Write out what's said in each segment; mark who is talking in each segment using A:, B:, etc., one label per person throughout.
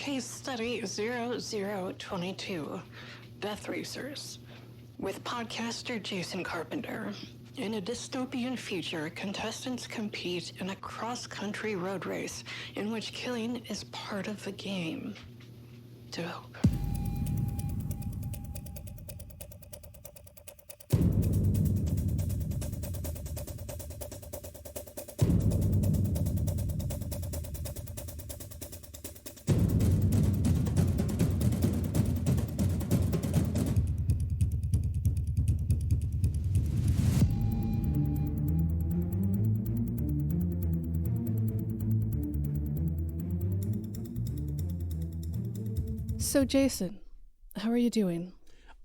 A: Case Study 0022, Death Racers, with podcaster Jason Carpenter. In a dystopian future, contestants compete in a cross-country road race in which killing is part of the game. Dope.
B: So, Jason, how are you doing?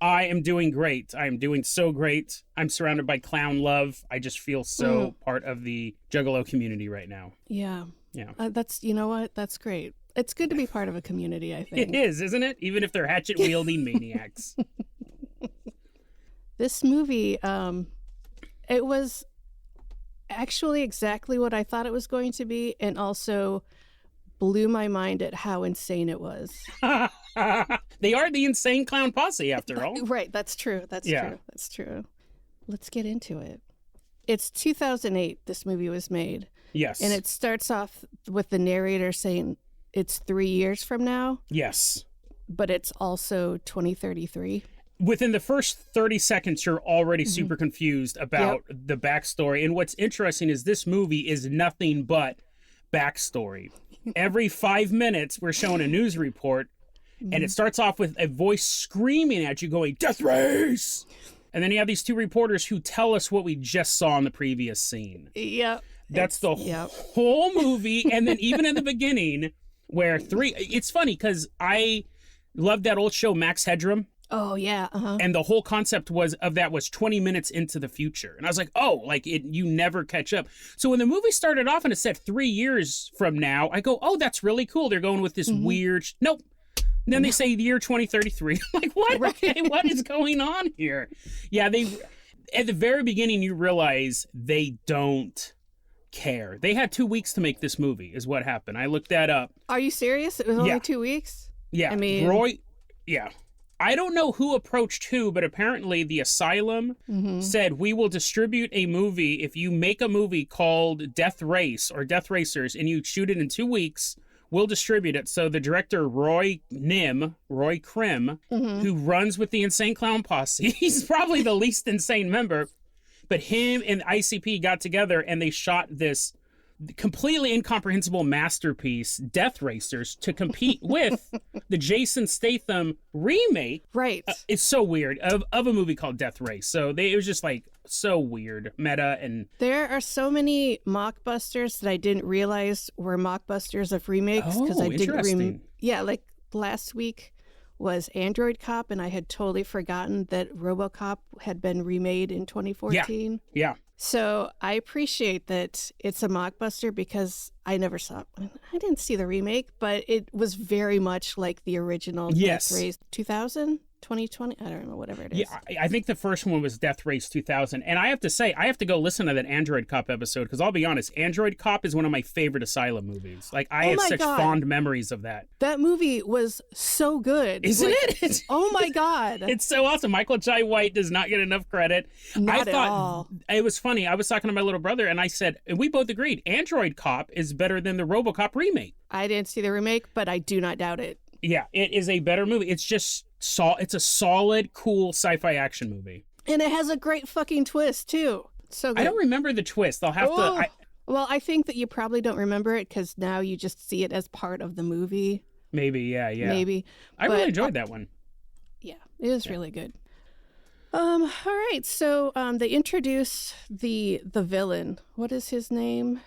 C: I am doing great. I am doing so great. I'm surrounded by clown love. I just feel so part of the Juggalo community right now.
B: Yeah.
C: Yeah.
B: You know what? That's great. It's good to be part of a community, I think.
C: It is, isn't it? Even if they're hatchet-wielding maniacs.
B: This movie, it was actually exactly what I thought it was going to be, and also blew my mind at how insane it was.
C: They are the insane Clown Posse, after all.
B: Right, that's true. That's true. Let's get into it. It's 2008, this movie was made.
C: Yes.
B: And it starts off with the narrator saying it's 3 years from now.
C: Yes.
B: But it's also 2033.
C: Within the first 30 seconds, you're already super confused about the backstory. And what's interesting is this movie is nothing but backstory. Every 5 minutes, we're showing a news report, and it starts off with a voice screaming at you going, "Death Race!" And then you have these two reporters who tell us what we just saw in the previous scene.
B: Yep.
C: That's the whole movie. And then even in the beginning, where it's funny because I love that old show, Max Headroom.
B: Oh, yeah.
C: And the whole concept was 20 minutes into the future. And I was like, you never catch up. So when the movie started off and it said 3 years from now, I go, oh, that's really cool. They're going with this weird, nope. And then they say the year 2033. I'm like, what?
B: Right.
C: Okay, what is going on here? Yeah, at the very beginning, you realize they don't care. They had 2 weeks to make this movie is what happened. I looked that up.
B: Are you serious? It was only 2 weeks?
C: Yeah.
B: I mean,
C: Roy, yeah. I don't know who approached who, but apparently the Asylum said, we will distribute a movie if you make a movie called Death Race or Death Racers and you shoot it in 2 weeks, we'll distribute it. So the director, Roy Krim, who runs with the Insane Clown Posse, he's probably the least insane member, but him and ICP got together and they shot this completely incomprehensible masterpiece, Death Racers, to compete with the Jason Statham remake.
B: Right.
C: It's so weird, of a movie called Death Race. So it was just like so weird, meta. And
B: there are so many mockbusters that I didn't realize were mockbusters of remakes.
C: Oh,
B: I
C: interesting.
B: like last week was Android Cop, and I had totally forgotten that RoboCop had been remade in 2014.
C: Yeah.
B: So I appreciate that it's a mockbuster because I didn't see the remake, but it was very much like the original
C: Yes.
B: Death Race 2000, 2020, I don't know, whatever it is.
C: Yeah, I think the first one was Death Race 2000. And I have to say, I have to go listen to that Android Cop episode because I'll be honest, Android Cop is one of my favorite Asylum movies. Like, I have such fond memories of that.
B: That movie was so good.
C: Isn't it?
B: Oh my God.
C: It's so awesome. Michael Jai White does not get enough credit.
B: Not at all.
C: It was funny. I was talking to my little brother and I said, and we both agreed, Android Cop is better than the RoboCop remake.
B: I didn't see the remake, but I do not doubt it.
C: Yeah, it is a better movie. It's just it's a solid, cool sci-fi action movie.
B: And it has a great fucking twist, too. So good.
C: I don't remember the twist. I'll have to...
B: Well, I think that you probably don't remember it because now you just see it as part of the movie.
C: Maybe, yeah.
B: Maybe.
C: I really enjoyed that one.
B: Yeah, it was really good. All right, so they introduce the villain. What is his name?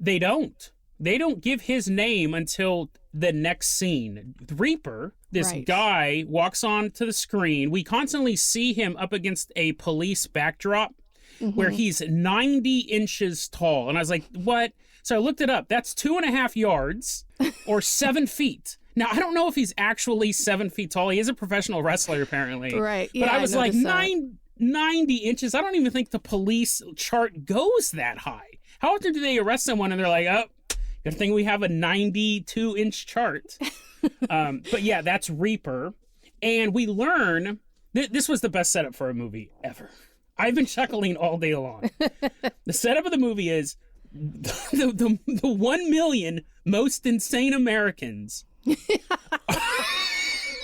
C: They don't. They don't give his name until the next scene. Reaper, this guy, walks onto the screen. We constantly see him up against a police backdrop where he's 90 inches tall. And I was like, what? So I looked it up. That's 2.5 yards or 7 feet. Now, I don't know if he's actually 7 feet tall. He is a professional wrestler, apparently.
B: Right.
C: But I was like, 90 inches? I don't even think the police chart goes that high. How often do they arrest someone and they're like, oh, Good thing we have a 92-inch chart. But yeah, that's Reaper. And we learn, this was the best setup for a movie ever. I've been chuckling all day long. The setup of the movie is the 1 million most insane Americans.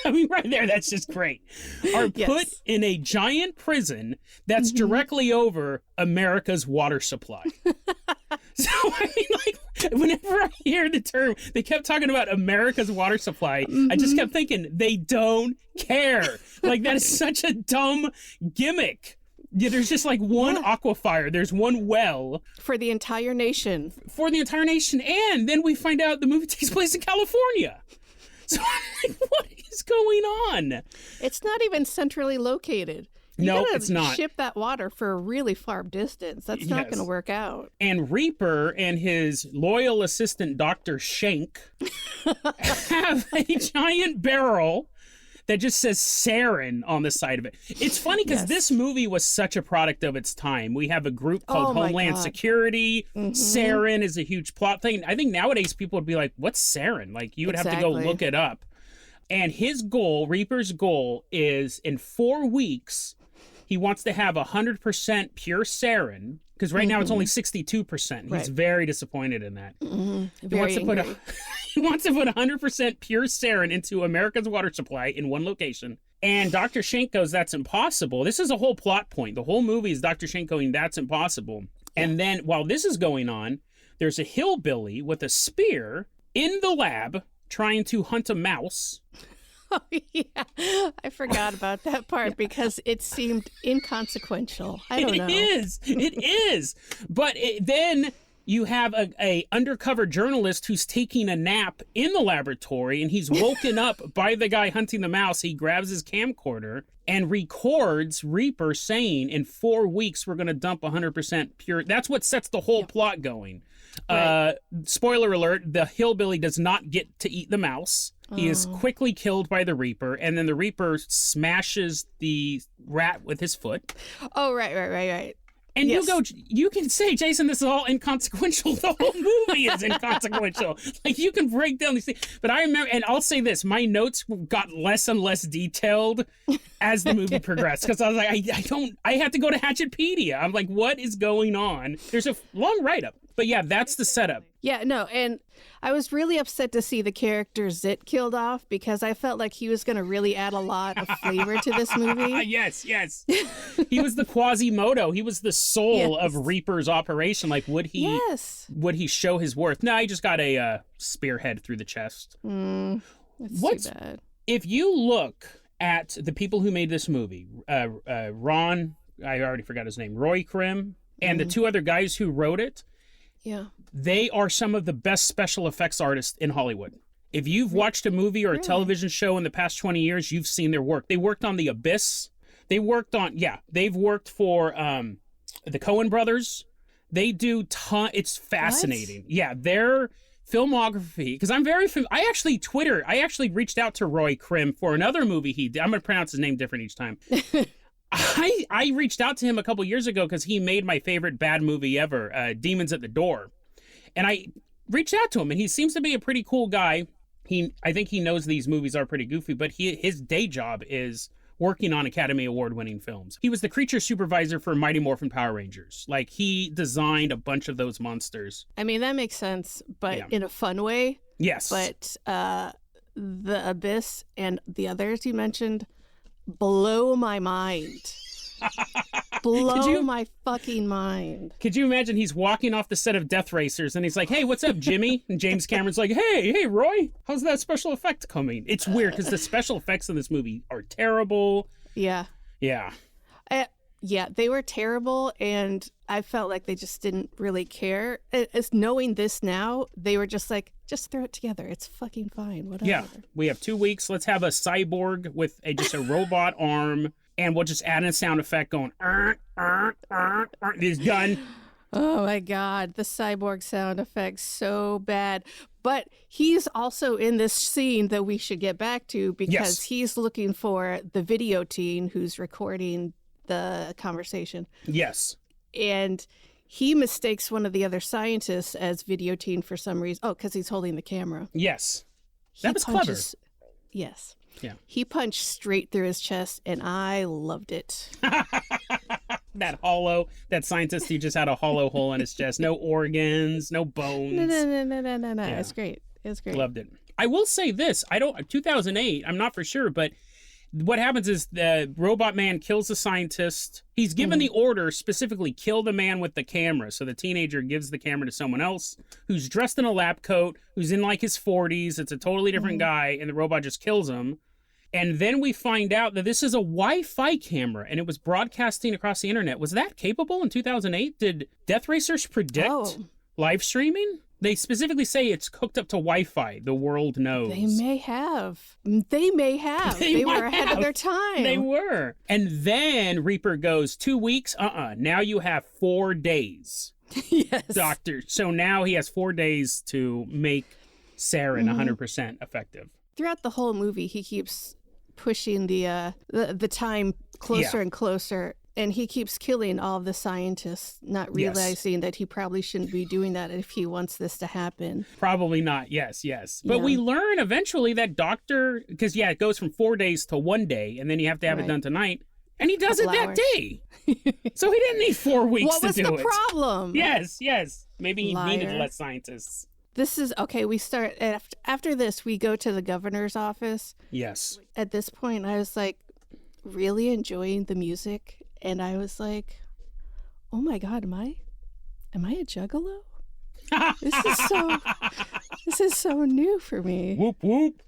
C: I mean, right there, that's just great. Are put in a giant prison that's directly over America's water supply. So, I mean, like, whenever I hear the term, they kept talking about America's water supply, I just kept thinking, they don't care. Like, that is such a dumb gimmick. Yeah, there's just like one aquifer. There's one well.
B: For the entire nation.
C: For the entire nation. And then we find out the movie takes place in California. So I'm like, what is going on?
B: It's not even centrally located.
C: No, it's not.
B: Ship that water for a really far distance. That's not going to work out.
C: And Reaper and his loyal assistant, Dr. Schenk, have a giant barrel that just says sarin on the side of it. It's funny because this movie was such a product of its time. We have a group called Homeland Security. Sarin is a huge plot thing. I think nowadays people would be like, what's sarin? Like, you would have to go look it up. And his goal, Reaper's goal, is in 4 weeks, he wants to have 100% pure sarin, because right now it's only 62%. He's very disappointed in that. He wants to put he wants to put 100% pure sarin into America's water supply in one location. And Dr. Schenk goes, that's impossible. This is a whole plot point. The whole movie is Dr. Schenk going, that's impossible. And then while this is going on, there's a hillbilly with a spear in the lab trying to hunt a mouse.
B: Oh, yeah. I forgot about that part because it seemed inconsequential. I don't know.
C: It is. But then you have a undercover journalist who's taking a nap in the laboratory, and he's woken up by the guy hunting the mouse. He grabs his camcorder and records Reaper saying, in 4 weeks, we're going to dump 100% pure. That's what sets the whole plot going. Right. Spoiler alert, the hillbilly does not get to eat the mouse. He is quickly killed by the Reaper, and then the Reaper smashes the rat with his foot.
B: Oh, right.
C: And you can say, Jason, this is all inconsequential. The whole movie is inconsequential. Like, you can break down these things. But I remember, and I'll say this, my notes got less and less detailed as the movie progressed. Because I was like, I have to go to Hatchetpedia. I'm like, what is going on? There's a long write-up. But yeah, that's the setup.
B: Yeah, no, and I was really upset to see the character Zit killed off because I felt like he was going to really add a lot of flavor to this movie.
C: Yes. He was the Quasimodo. He was the soul of Reaper's operation. Like, would he show his worth? No, he just got a spearhead through the chest.
B: What's too bad.
C: If you look at the people who made this movie, Ron, I already forgot his name, Roy Krim, and the two other guys who wrote it, they are some of the best special effects artists in Hollywood. If you've watched a movie or a television show in the past 20 years, you've seen their work. They worked on The Abyss. They've worked for the Coen brothers. They do it's fascinating. What? Yeah, their filmography, because I actually reached out to Roy Krim for another movie he did. I'm going to pronounce his name different each time. I reached out to him a couple years ago because he made my favorite bad movie ever, Demons at the Door. And I reached out to him, and he seems to be a pretty cool guy. I think he knows these movies are pretty goofy, but his day job is working on Academy Award-winning films. He was the creature supervisor for Mighty Morphin Power Rangers. Like, he designed a bunch of those monsters.
B: I mean, that makes sense, but in a fun way.
C: Yes.
B: But The Abyss and the others you mentioned blow my mind. Blow my fucking mind.
C: Could you imagine he's walking off the set of Death Racers and he's like, hey, what's up, Jimmy? And James Cameron's like, hey, Roy, how's that special effect coming? It's weird because the special effects in this movie are terrible.
B: Yeah.
C: Yeah.
B: Yeah, they were terrible, and I felt like they just didn't really care. As knowing this now, they were just like, just throw it together. It's fucking fine. Whatever.
C: Yeah, we have 2 weeks. Let's have a cyborg with just a robot arm, and we'll just add in a sound effect going, He's done.
B: Oh my God, the cyborg sound effect's so bad. But he's also in this scene that we should get back to because he's looking for the video teen who's recording the conversation.
C: Yes.
B: And he mistakes one of the other scientists as Videotine for some reason. Oh, because he's holding the camera.
C: Yes.
B: He
C: That was clever.
B: Yes.
C: Yeah.
B: He punched straight through his chest, and I loved it.
C: That scientist, he just had a hollow hole in his chest. No organs, no bones.
B: No.
C: Yeah.
B: It's great. It's great.
C: Loved it. I will say this. 2008, I'm not for sure, but what happens is the robot man kills the scientist. He's given the order, specifically kill the man with the camera. So the teenager gives the camera to someone else who's dressed in a lab coat, who's in like his 40s. It's a totally different guy, and the robot just kills him. And then we find out that this is a Wi-Fi camera, and it was broadcasting across the internet. Was that capable in 2008? Did Death Racers predict live streaming? They specifically say it's hooked up to Wi-Fi. The world knows.
B: They may have. They were ahead of their time.
C: They were. And then Reaper goes, 2 weeks? Now you have 4 days.
B: Yes.
C: Doctor. So now he has 4 days to make Saren 100% effective.
B: Throughout the whole movie, he keeps pushing the time closer and closer. And he keeps killing all of the scientists, not realizing that he probably shouldn't be doing that if he wants this to happen.
C: Probably not. Yes. But we learn eventually that Doctor, because it goes from 4 days to 1 day, and then you have to have it done tonight. And he does it that day. So he didn't need 4 weeks to do it.
B: What was the problem?
C: Yes. Maybe he needed less scientists.
B: This is, okay, we start, after this, we go to the governor's office.
C: Yes.
B: At this point, I was like really enjoying the music. And I was like, oh my God, am I a juggalo? This is so new for me.
C: Whoop, whoop.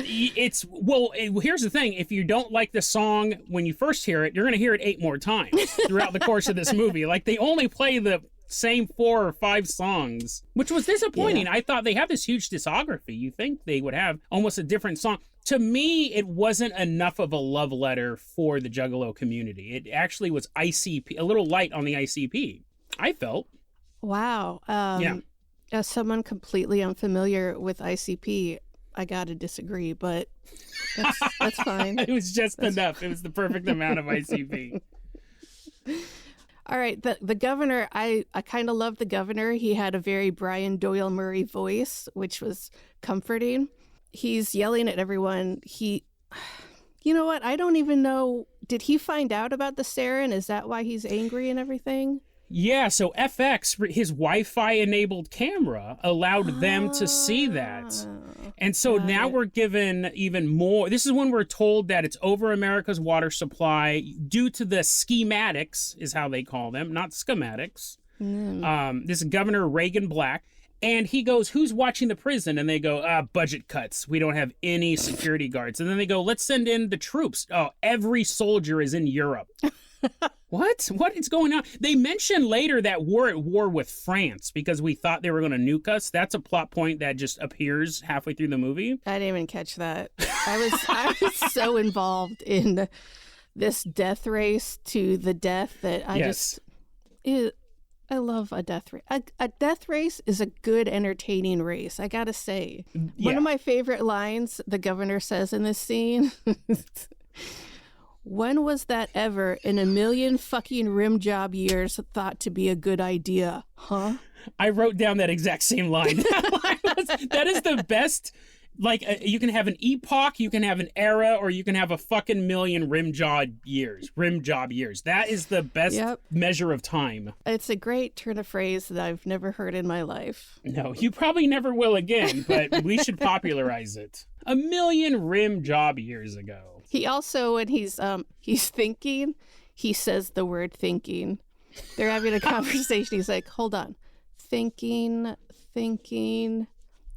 C: Here's the thing. If you don't like the song when you first hear it, you're going to hear it 8 more times throughout the course of this movie. Like, they only play the same 4 or 5 songs, which was disappointing. I thought they have this huge discography. You think they would have almost a different song. To me, it wasn't enough of a love letter for the Juggalo community. It actually was ICP, a little light on the ICP, I felt.
B: Wow. As someone completely unfamiliar with ICP, I gotta disagree, but that's fine.
C: It was just enough. It was the perfect amount of ICP.
B: All right, the governor, I kind of loved the governor. He had a very Brian Doyle Murray voice, which was comforting. He's yelling at everyone. You know what? I don't even know. Did he find out about the Saren? Is that why he's angry and everything? Yeah,
C: so FX, his Wi-Fi enabled camera, allowed them to see that. And so now we're given even more. This is when we're told that it's over America's water supply due to the schematics, is how they call them, not schematics. This is Governor Reagan Black. And he goes, who's watching the prison? And they go, budget cuts. We don't have any security guards. And then they go, let's send in the troops. Oh, every soldier is in Europe. What? What is going on? They mention later that we're at war with France because we thought they were going to nuke us. That's a plot point that just appears halfway through the movie.
B: I didn't even catch that. I was so involved in this death race to the death that I love a death race. A death race is a good, entertaining race, I gotta say. One of my favorite lines the governor says in this scene, when was that ever in a million fucking rim job years thought to be a good idea, huh?
C: I wrote down that exact same line. That is the best. Like, you can have an epoch, you can have an era, or you can have a fucking million rim job years. That is the best measure of time.
B: It's a great turn of phrase that I've never heard in my life.
C: No, you probably never will again, but we should popularize it. A million rim job years ago.
B: He also, when he's thinking, he says the word thinking. They're having a conversation. He's like, hold on. Thinking.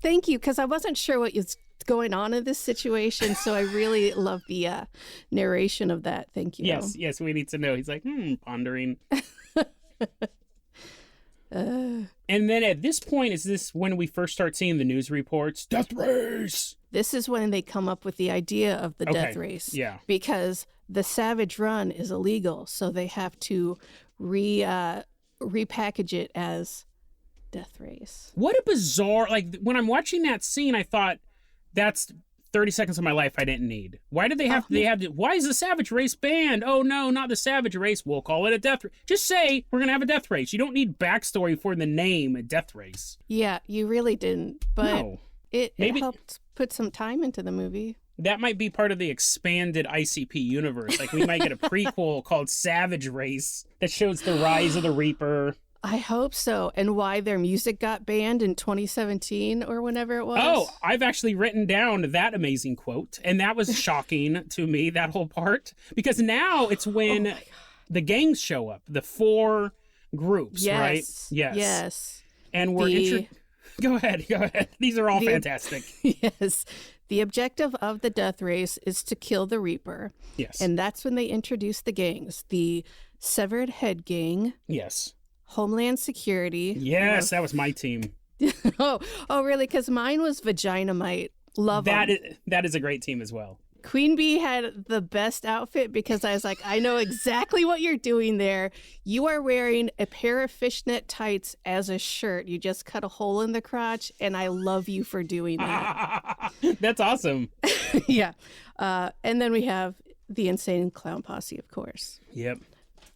B: Thank you, because I wasn't sure what was going on in this situation, so I really love the narration of that. Thank you.
C: Yes, we need to know. He's like, pondering. And then at this point, is this when we first start seeing the news reports? Death race!
B: This is when they come up with the idea of the death race.
C: Yeah.
B: Because the Savage Run is illegal, so they have to repackage it as Death race.
C: What a bizarre, like, when I'm watching that scene, I thought that's 30 seconds of my life I didn't need. Why did they have why is the Savage Race banned? Oh no, not the Savage Race. We'll call it a death race. Just say we're going to have a death race. You don't need backstory for the name Death Race.
B: Yeah, you really didn't. But
C: No.
B: it helped put some time into the movie.
C: That might be part of the expanded ICP universe. Like, we might get a prequel called Savage Race that shows the rise of the Reaper.
B: I hope so. And why their music got banned in 2017 or whenever it was.
C: Oh, I've actually written down that amazing quote. And that was shocking to me, that whole part. Because now it's when the gangs show up, the 4 groups, right?
B: Yes.
C: And we're... Go ahead. These are all fantastic.
B: Yes. The objective of the death race is to kill the Reaper.
C: Yes.
B: And that's when they introduce the gangs. The Severed Head Gang.
C: Yes.
B: Homeland Security.
C: Yes, that was my team.
B: Oh, really? Because mine was Vaginamite. Love
C: that.
B: them.
C: That is a great team as well.
B: Queen Bee had the best outfit because I was like, I know exactly what you're doing there. You are wearing a pair of fishnet tights as a shirt. You just cut a hole in the crotch, and I love you for doing that.
C: That's awesome.
B: Yeah. And then we have the Insane Clown Posse, of course.
C: Yep.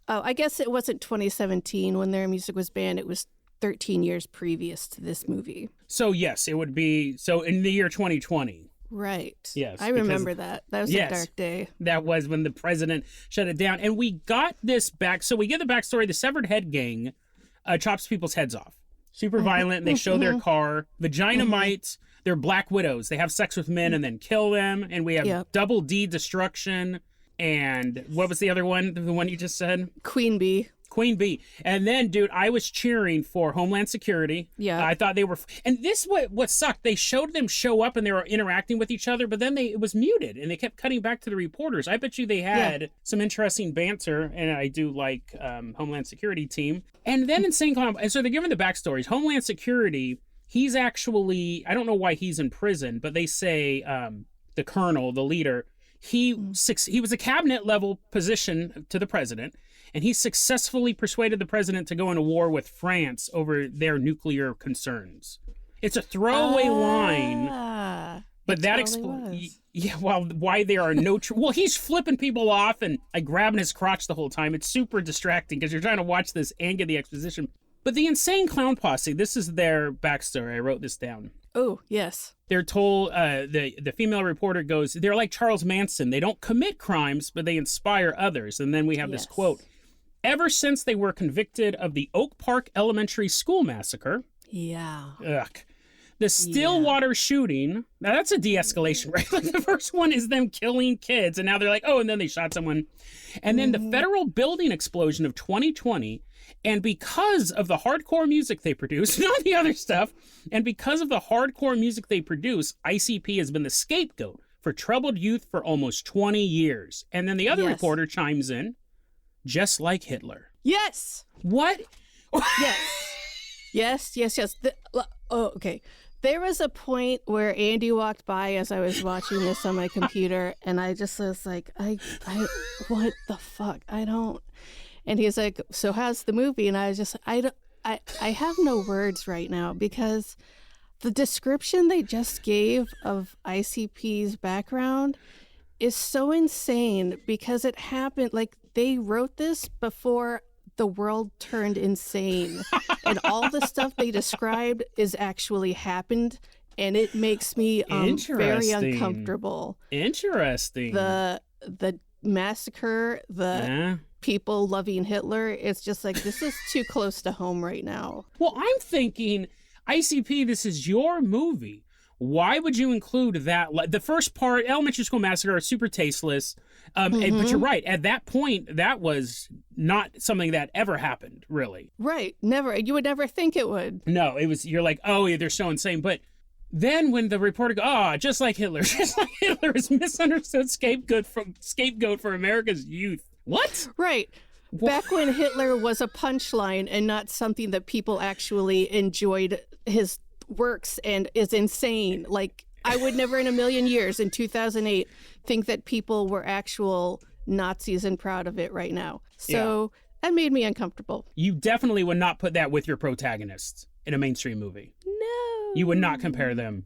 B: Oh, I guess it wasn't 2017 when their music was banned. It was 13 years previous to this movie.
C: So, yes, it would be... So, in the year 2020.
B: Right.
C: Yes.
B: I remember that. That was a dark day.
C: That was when the president shut it down. And we got this back. So we get the backstory. The Severed Head Gang chops people's heads off. Super violent. They show their car. Vaginamites. They're Black Widows. They have sex with men and then kill them. And we have Double D Destruction. And what was the other one? The one you just said?
B: Queen Bee.
C: And then, dude, I was cheering for Homeland Security.
B: Yeah.
C: I thought they were... And this what sucked. They showed them show up and they were interacting with each other, but then it was muted and they kept cutting back to the reporters. I bet you they had some interesting banter, and I do like Homeland Security team. And then Insane Clown... And so they're giving the backstories. Homeland Security, he's actually... I don't know why he's in prison, but they say the colonel, the leader, he was a cabinet level position to the president, and he successfully persuaded the president to go into war with France over their nuclear concerns. It's a throwaway line, but that explains why there are no well, he's flipping people off and like grabbing his crotch the whole time. It's super distracting because you're trying to watch this and get the exposition. But the Insane Clown Posse, this is their backstory. I wrote this down.
B: Oh, yes.
C: They're told, the female reporter goes, they're like Charles Manson. They don't commit crimes, but they inspire others. And then we have this quote. Ever since they were convicted of the Oak Park Elementary School massacre.
B: Yeah.
C: The Stillwater shooting. Now that's a de-escalation, right? Like the first one is them killing kids. And now they're like, oh, and then they shot someone. And then the federal building explosion of 2020. And because of the hardcore music they produce, not the other stuff, and because of the hardcore music they produce, ICP has been the scapegoat for troubled youth for almost 20 years. And then the other reporter chimes in, just like Hitler.
B: Yes.
C: What?
B: Yes. Okay. There was a point where Andy walked by as I was watching this on my computer, and I just was like, I what the fuck? I don't... And he's like, so how's the movie? And I was just, I have no words right now because the description they just gave of ICP's background is so insane because it happened, like they wrote this before the world turned insane. And all the stuff they described is actually happened. And it makes me very uncomfortable.
C: Interesting.
B: The massacre, people loving Hitler, it's just like, this is too close to home right now.
C: Well, I'm thinking, ICP, this is your movie. Why would you include that? The first part, Elementary School Massacre, are super tasteless. But you're right. At that point, that was not something that ever happened, really.
B: Right. Never. You would never think it would.
C: No, it was, you're like, oh, yeah, they're so insane. But then when the reporter goes, just like Hitler is misunderstood scapegoat for America's youth. What?
B: Right. Back when Hitler was a punchline and not something that people actually enjoyed his works and is insane. Like, I would never in a million years in 2008 think that people were actual Nazis and proud of it right now. So that made me uncomfortable.
C: You definitely would not put that with your protagonists in a mainstream movie.
B: No.
C: You would not compare them.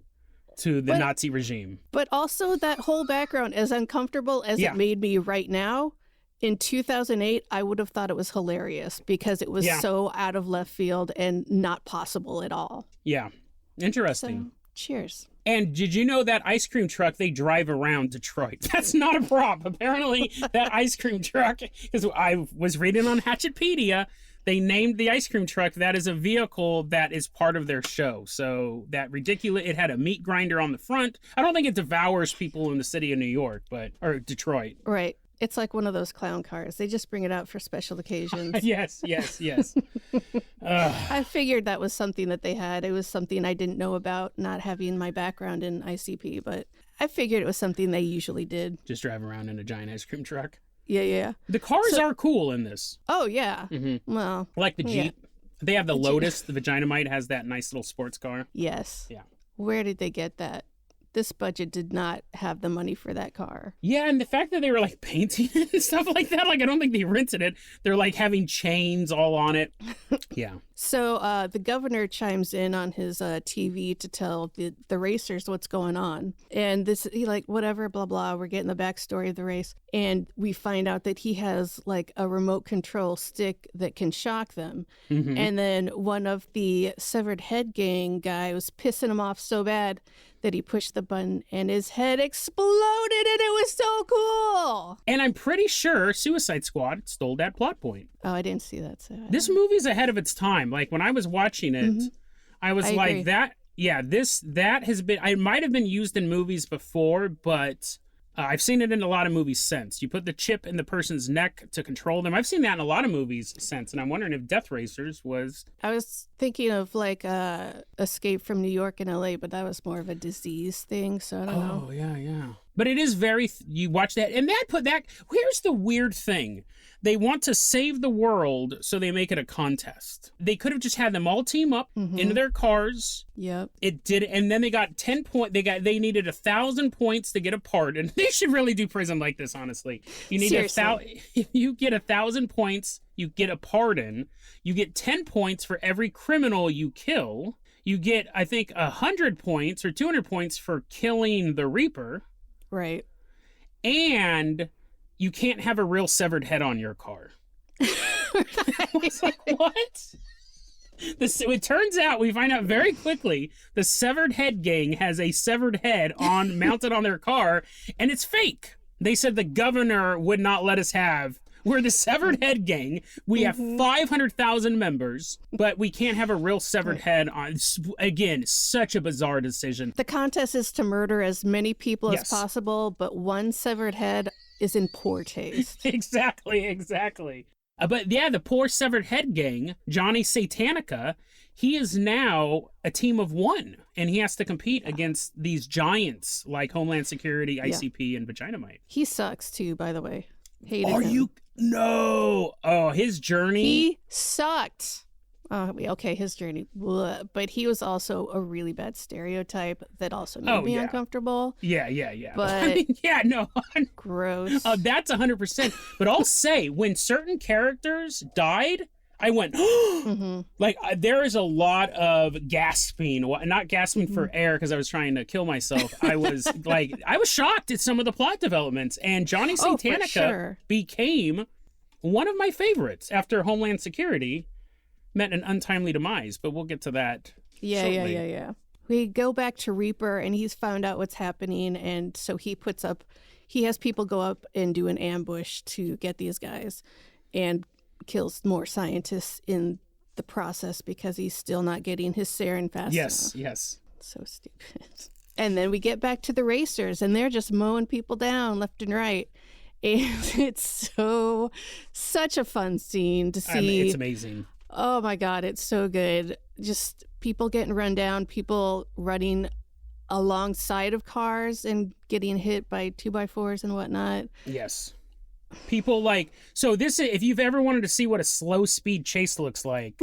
C: to the Nazi regime.
B: But also that whole background, as uncomfortable as it made me right now, in 2008, I would have thought it was hilarious because it was so out of left field and not possible at all.
C: Yeah. Interesting.
B: So, cheers.
C: And did you know that ice cream truck, they drive around Detroit? That's not a prop. Apparently, that ice cream truck, because I was reading on Hatchetpedia, they named the ice cream truck, that is a vehicle that is part of their show. So that ridiculous, it had a meat grinder on the front. I don't think it devours people in the city of New York, or Detroit.
B: Right. It's like one of those clown cars. They just bring it out for special occasions.
C: Yes.
B: I figured that was something that they had. It was something I didn't know about, not having my background in ICP, but I figured it was something they usually did.
C: Just drive around in a giant ice cream truck.
B: Yeah.
C: The cars are cool in this.
B: Oh, yeah.
C: Mm-hmm.
B: Well,
C: like the Jeep. Yeah. They have the Lotus. The Vaginamite has that nice little sports car.
B: Yes.
C: Yeah.
B: Where did they get that? This budget did not have the money for that car.
C: Yeah, and the fact that they were like painting it and stuff like that, like I don't think they rented it. They're like having chains all on it. Yeah.
B: So the governor chimes in on his TV to tell the racers what's going on. And he like, whatever, blah, blah, we're getting the backstory of the race. And we find out that he has like a remote control stick that can shock them. Mm-hmm. And then one of the Severed Head Gang guy was pissing him off so bad that he pushed the button and his head exploded, and it was so cool.
C: And I'm pretty sure Suicide Squad stole that plot point.
B: Oh, I didn't see that. So
C: this movie's ahead of its time. Like when I was watching it, mm-hmm. I was like,
B: agree.
C: that has been, I might have been used in movies before, but I've seen it in a lot of movies since. You put the chip in the person's neck to control them. I've seen that in a lot of movies since, and I'm wondering if Death Racers was...
B: I was thinking of like Escape from New York and LA, but that was more of a disease thing, so I don't know.
C: Oh, yeah. But it is very... you watch that, and here's the weird thing. They want to save the world, so they make it a contest. They could have just had them all team up
B: mm-hmm.
C: into their cars.
B: Yep.
C: It did, and then they got 10 points. They needed 1,000 points to get a pardon. They should really do prison like this, honestly. You need if you get 1,000 points, you get a pardon. You get 10 points for every criminal you kill. You get, I think, 100 points or 200 points for killing the Reaper.
B: Right.
C: And you can't have a real severed head on your car. I was like, what? It turns out, we find out very quickly, the Severed Head Gang has a severed head mounted on their car, and it's fake. They said the governor would not let us have. We're the Severed Head Gang. We have 500,000 members, but we can't have a real severed head on. Again, such a bizarre decision.
B: The contest is to murder as many people as possible, but one severed head is in poor taste.
C: Exactly. But yeah, the poor Severed Head Gang, Johnny Satanica, he is now a team of one, and he has to compete against these giants like Homeland Security, ICP, and Vaginamite.
B: He sucks too, by the way. Hated
C: Are
B: him.
C: you? No. Oh, his journey.
B: He sucked. Okay, his journey. Blah. But he was also a really bad stereotype that also made me uncomfortable.
C: Yeah.
B: But
C: I mean,
B: gross.
C: That's 100%. But I'll say, when certain characters died, I went,
B: mm-hmm.
C: like, there is a lot of gasping, not gasping for air because I was trying to kill myself. I was I was shocked at some of the plot developments, and Johnny Satanica became one of my favorites after Homeland Security met an untimely demise, but we'll get to that shortly.
B: Yeah. We go back to Reaper, and he's found out what's happening, and so he has people go up and do an ambush to get these guys, and kills more scientists in the process because he's still not getting his sarin fast enough.
C: Yes.
B: So stupid. And then we get back to the racers, and they're just mowing people down left and right. And it's such a fun scene to see. I mean,
C: it's amazing.
B: Oh my God, it's so good. Just people getting run down, people running alongside of cars and getting hit by 2x4s and whatnot.
C: Yes. People if you've ever wanted to see what a slow speed chase looks like,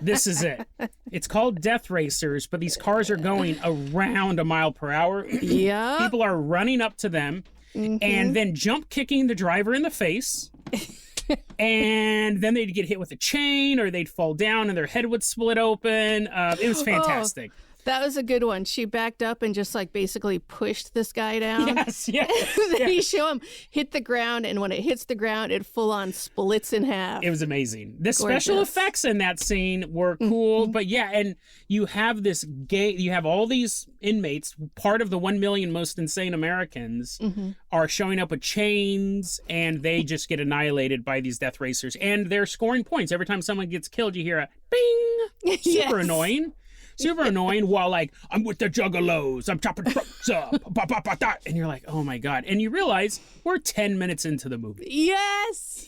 C: this is it. It's called Death Racers, but these cars are going around a mile per hour.
B: Yeah.
C: People are running up to them and then jump kicking the driver in the face. And then they'd get hit with a chain, or they'd fall down and their head would split open. It was fantastic.
B: That was a good one. She backed up and just like basically pushed this guy down.
C: Yes.
B: Then you show him hit the ground, and when it hits the ground, it full on splits in half.
C: It was amazing. The special effects in that scene were cool, but yeah, and you have you have all these inmates, part of the 1 million most insane Americans, are showing up with chains, and they just get annihilated by these death racers, and they're scoring points. Every time someone gets killed, you hear a bing. Super annoying. Super annoying while like, I'm with the juggalos, I'm chopping trucks up, and you're like, oh my God. And you realize we're 10 minutes into the movie.
B: Yes.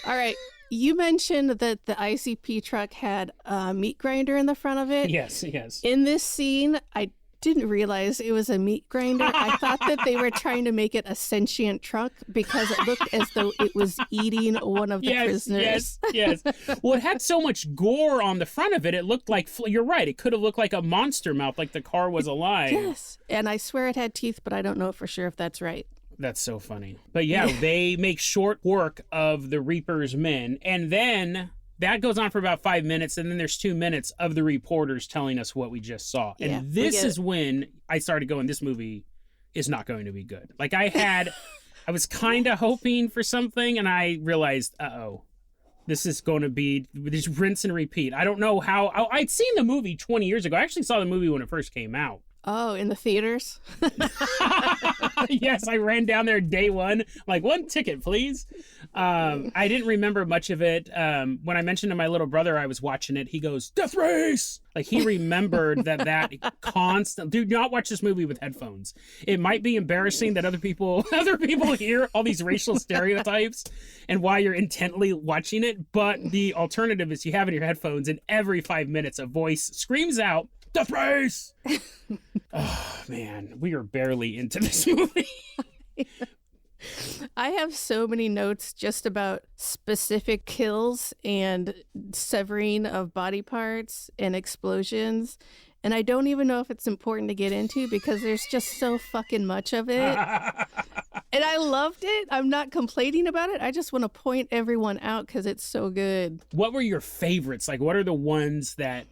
B: All right. You mentioned that the ICP truck had a meat grinder in the front of it.
C: Yes.
B: In this scene, I didn't realize it was a meat grinder. I thought that they were trying to make it a sentient truck because it looked as though it was eating one of the prisoners.
C: Yes. Well, it had so much gore on the front of it. It looked like, you're right, it could have looked like a monster mouth, like the car was alive.
B: Yes. And I swear it had teeth, but I don't know for sure if that's right.
C: That's so funny. But yeah, they make short work of the Reaper's men. And then that goes on for about 5 minutes, and then there's 2 minutes of the reporters telling us what we just saw. And this is when I started going, this movie is not going to be good. Like I was kind of hoping for something, and I realized, this is going to be just rinse and repeat. I don't know how. I'd seen the movie 20 years ago. I actually saw the movie when it first came out.
B: Oh, in the theaters?
C: Yes, I ran down there day one. Like, 1 ticket, please. I didn't remember much of it. When I mentioned to my little brother I was watching it, he goes, Death Race! Like, he remembered that constant... Do not watch this movie with headphones. It might be embarrassing that other people hear all these racial stereotypes and why you're intently watching it, but the alternative is you have in your headphones, and every 5 minutes a voice screams out, Death Race! Oh, man, we are barely into this movie.
B: I have so many notes just about specific kills and severing of body parts and explosions. And I don't even know if it's important to get into because there's just so fucking much of it. And I loved it. I'm not complaining about it. I just want to point everyone out because it's so good.
C: What were your favorites? Like, what are the ones that...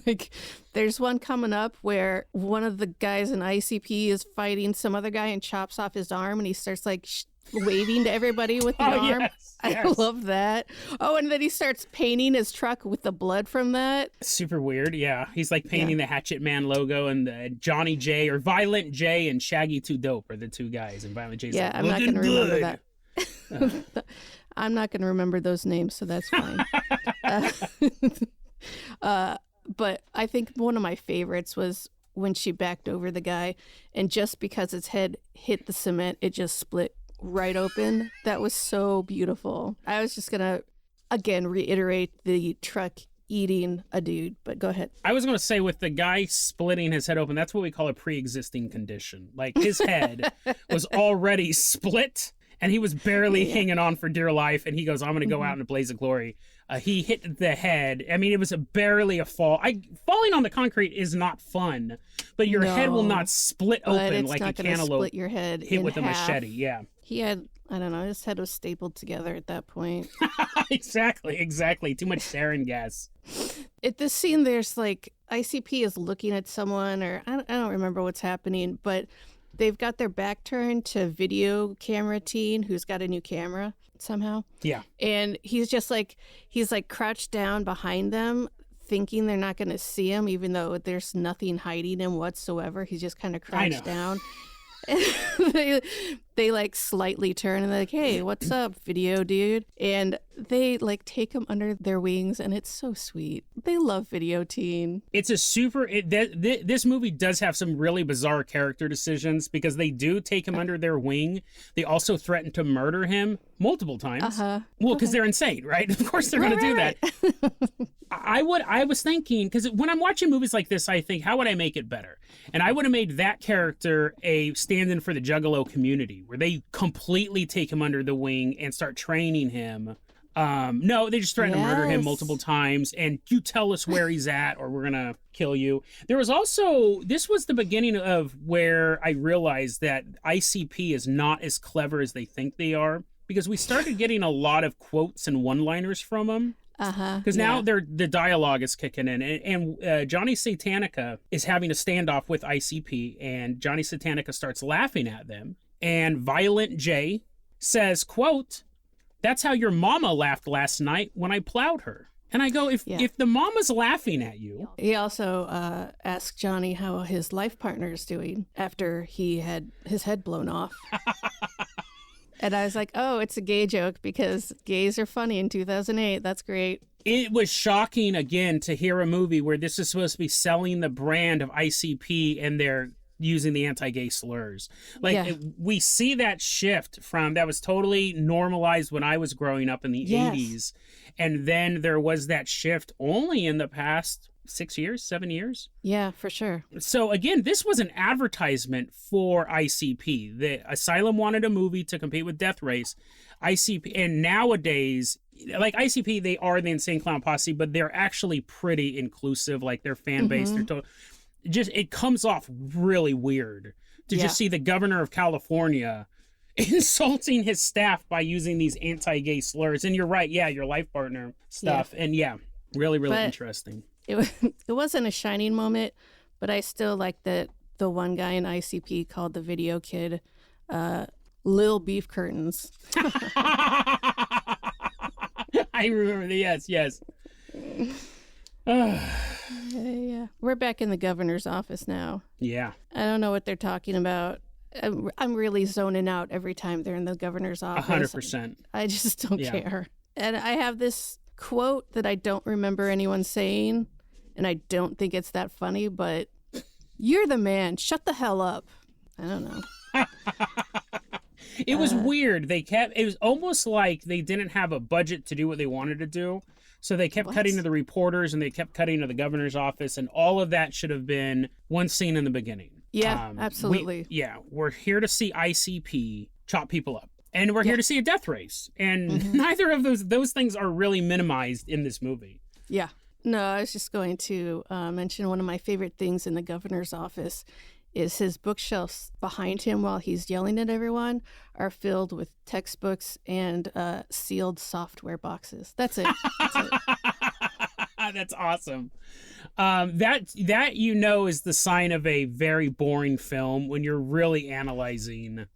B: Like, there's one coming up where one of the guys in ICP is fighting some other guy and chops off his arm, and he starts like waving to everybody with the arm.
C: Yes.
B: I love that. Oh, and then he starts painting his truck with the blood from that.
C: Super weird, yeah. He's like painting the Hatchet Man logo, and the Johnny J or Violent J and Shaggy 2 Dope are the 2 guys, and Violent J's like,
B: I'm not going to remember
C: that.
B: I'm not going to remember those names, so that's fine. But I think one of my favorites was when she backed over the guy, and just because his head hit the cement, it just split right open. That was so beautiful. I was just gonna again reiterate the truck eating a dude, but go ahead.
C: I was gonna say, with the guy splitting his head open, that's what we call a pre-existing condition. Like, his head was already split and he was barely hanging on for dear life, and he goes, I'm gonna go out in a blaze of glory. He hit the head. I mean, it was barely a fall. Falling on the concrete is not fun, but your head will not split open like a cantaloupe
B: split your head
C: hit with
B: half.
C: a machete. Yeah.
B: He had, I don't know, his head was stapled together at that point.
C: Exactly. Too much sarin gas.
B: At this scene, there's like, ICP is looking at someone, or I don't remember what's happening, but they've got their back turned to video camera teen who's got a new camera somehow.
C: Yeah.
B: And he's crouched down behind them, thinking they're not going to see him, even though there's nothing hiding him whatsoever. He's just kind of crouched down. They like slightly turn and they're like, hey, what's up, video dude? And they like take him under their wings, and it's so sweet. They love Video Teen.
C: It's a super... this movie does have some really bizarre character decisions, because they do take him under their wing. They also threaten to murder him multiple times. Well, because they're insane, right? Of course they're going to do that. I was thinking, because when I'm watching movies like this, I think, how would I make it better? And I would have made that character a stand-in for the Juggalo community, where they completely take him under the wing and start training him. No, they just threaten to murder him multiple times, and you tell us where he's at or we're gonna kill you. There was also, this was the beginning of where I realized that ICP is not as clever as they think they are, because we started getting a lot of quotes and one-liners from them. Because now the dialogue is kicking in, and Johnny Satanica is having a standoff with ICP, and Johnny Satanica starts laughing at them, and Violent J says, quote, "That's how your mama laughed last night when I plowed her." And I go, if the mama's laughing at you.
B: He also asked Johnny how his life partner is doing after he had his head blown off. And I was like, oh, it's a gay joke because gays are funny in 2008. That's great.
C: It was shocking, again, to hear a movie where this is supposed to be selling the brand of ICP and they're using the anti-gay slurs. We see that shift from that was totally normalized when I was growing up in the 80s. And then there was that shift only in the past 7 years.
B: Yeah, for sure.
C: So again, this was an advertisement for ICP. The Asylum wanted a movie to compete with Death Race. ICP, and nowadays, like ICP, they are the Insane Clown Posse, but they're actually pretty inclusive. Like their fan base, they're it comes off really weird to just see the governor of California insulting his staff by using these anti-gay slurs. And you're right, your life partner stuff. And really, really interesting.
B: It wasn't a shining moment, but I still like that the one guy in ICP called the video kid Lil Beef Curtains.
C: I remember the yes.
B: Yeah, we're back in the governor's office now.
C: Yeah.
B: I don't know what they're talking about. I'm really zoning out every time they're in the governor's office.
C: 100%.
B: I just don't care. And I have this quote that I don't remember anyone saying, and I don't think it's that funny, but you're the man. Shut the hell up. I don't know.
C: It was weird. It was almost like they didn't have a budget to do what they wanted to do. So they kept cutting to the reporters and they kept cutting to the governor's office, and all of that should have been one scene in the beginning.
B: Yeah, absolutely.
C: We're here to see ICP chop people up. And we're here to see a death race. And neither of those things are really minimized in this movie.
B: Yeah. No, I was just going to mention one of my favorite things in the governor's office is his bookshelves behind him while he's yelling at everyone are filled with textbooks and sealed software boxes. That's it.
C: That's awesome. That is the sign of a very boring film when you're really analyzing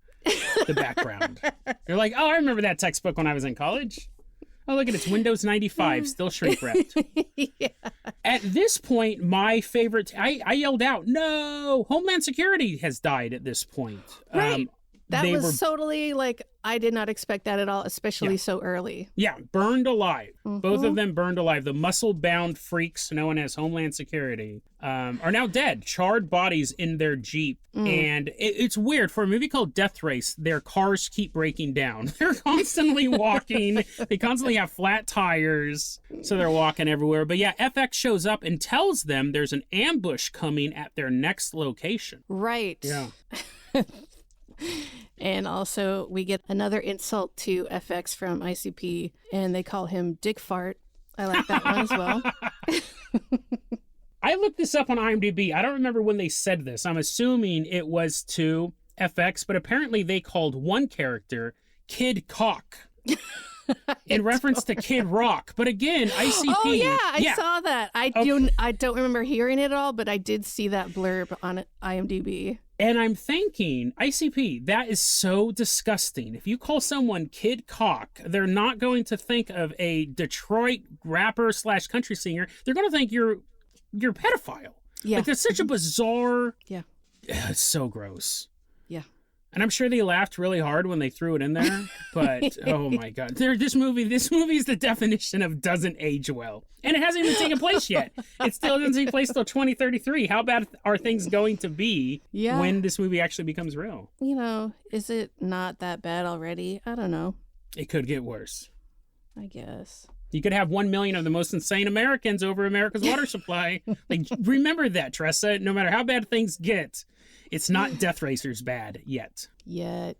C: the background. You're like, oh, I remember that textbook when I was in college. Oh, look at it. It's Windows 95, still shrink wrapped.
B: Yeah.
C: At this point, my favorite, I yelled out, no, Homeland Security has died at this point.
B: Right. That was totally like, I did not expect that at all, especially so early.
C: Yeah, burned alive. Both of them burned alive. The muscle-bound freaks known as Homeland Security are now dead, charred bodies in their Jeep. And it's weird. For a movie called Death Race, their cars keep breaking down. They're constantly walking. They constantly have flat tires, so they're walking everywhere. But yeah, FX shows up and tells them there's an ambush coming at their next location.
B: Right.
C: Yeah.
B: And also, we get another insult to FX from ICP, and they call him Dick Fart. I like that one as well.
C: I looked this up on IMDb. I don't remember when they said this. I'm assuming it was to FX, but apparently they called one character Kid Cock in reference to Kid Rock. But again, ICP.
B: Oh, yeah, I saw that. I don't remember hearing it at all, but I did see that blurb on IMDb.
C: And I'm thinking, ICP, that is so disgusting. If you call someone Kid Cock, they're not going to think of a Detroit rapper / country singer. They're going to think you're a pedophile. Yeah. Like, that's such a bizarre...
B: Yeah.
C: It's so gross.
B: Yeah.
C: And I'm sure they laughed really hard when they threw it in there. But, oh my God. This movie is the definition of doesn't age well. And it hasn't even taken place yet. It still doesn't take place till 2033. How bad are things going to be when this movie actually becomes real?
B: You know, is it not that bad already? I don't know.
C: It could get worse.
B: I guess.
C: You could have 1 million of the most insane Americans over America's water supply. Like, remember that, Tressa. No matter how bad things get, it's not Death Racers bad yet.
B: Yeah.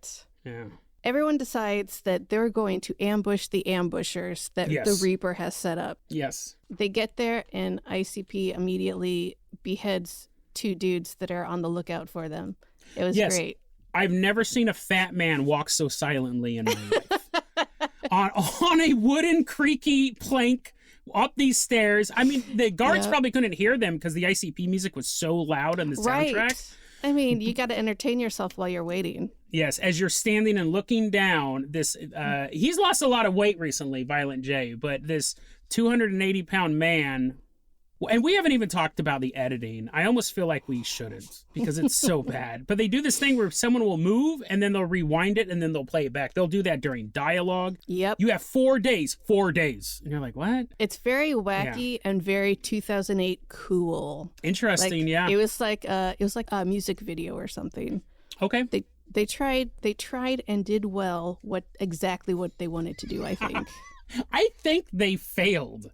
A: Everyone decides that they're going to ambush the ambushers that the Reaper has set up.
C: Yes.
A: They get there, and ICP immediately beheads 2 dudes that are on the lookout for them. It was great.
C: I've never seen a fat man walk so silently in my life. on a wooden creaky plank up these stairs. I mean, the guards
B: Yep.
C: probably couldn't hear them because the ICP music was so loud on the soundtrack.
B: Right. I mean, you got to entertain yourself while you're waiting.
C: Yes, as you're standing and looking down, this he's lost a lot of weight recently, Violent J, but this 280-pound man, and we haven't even talked about the editing. I almost feel like we shouldn't because it's so bad. But they do this thing where someone will move and then they'll rewind it and then they'll play it back. They'll do that during dialogue.
B: Yep.
C: You have 4 days. And you're like, what?
B: It's very wacky and very 2008 cool.
C: Interesting,
B: Like,
C: yeah.
B: It was like a music video or something.
C: Okay.
B: They tried and did well exactly what they wanted to do, I think.
C: I think they failed.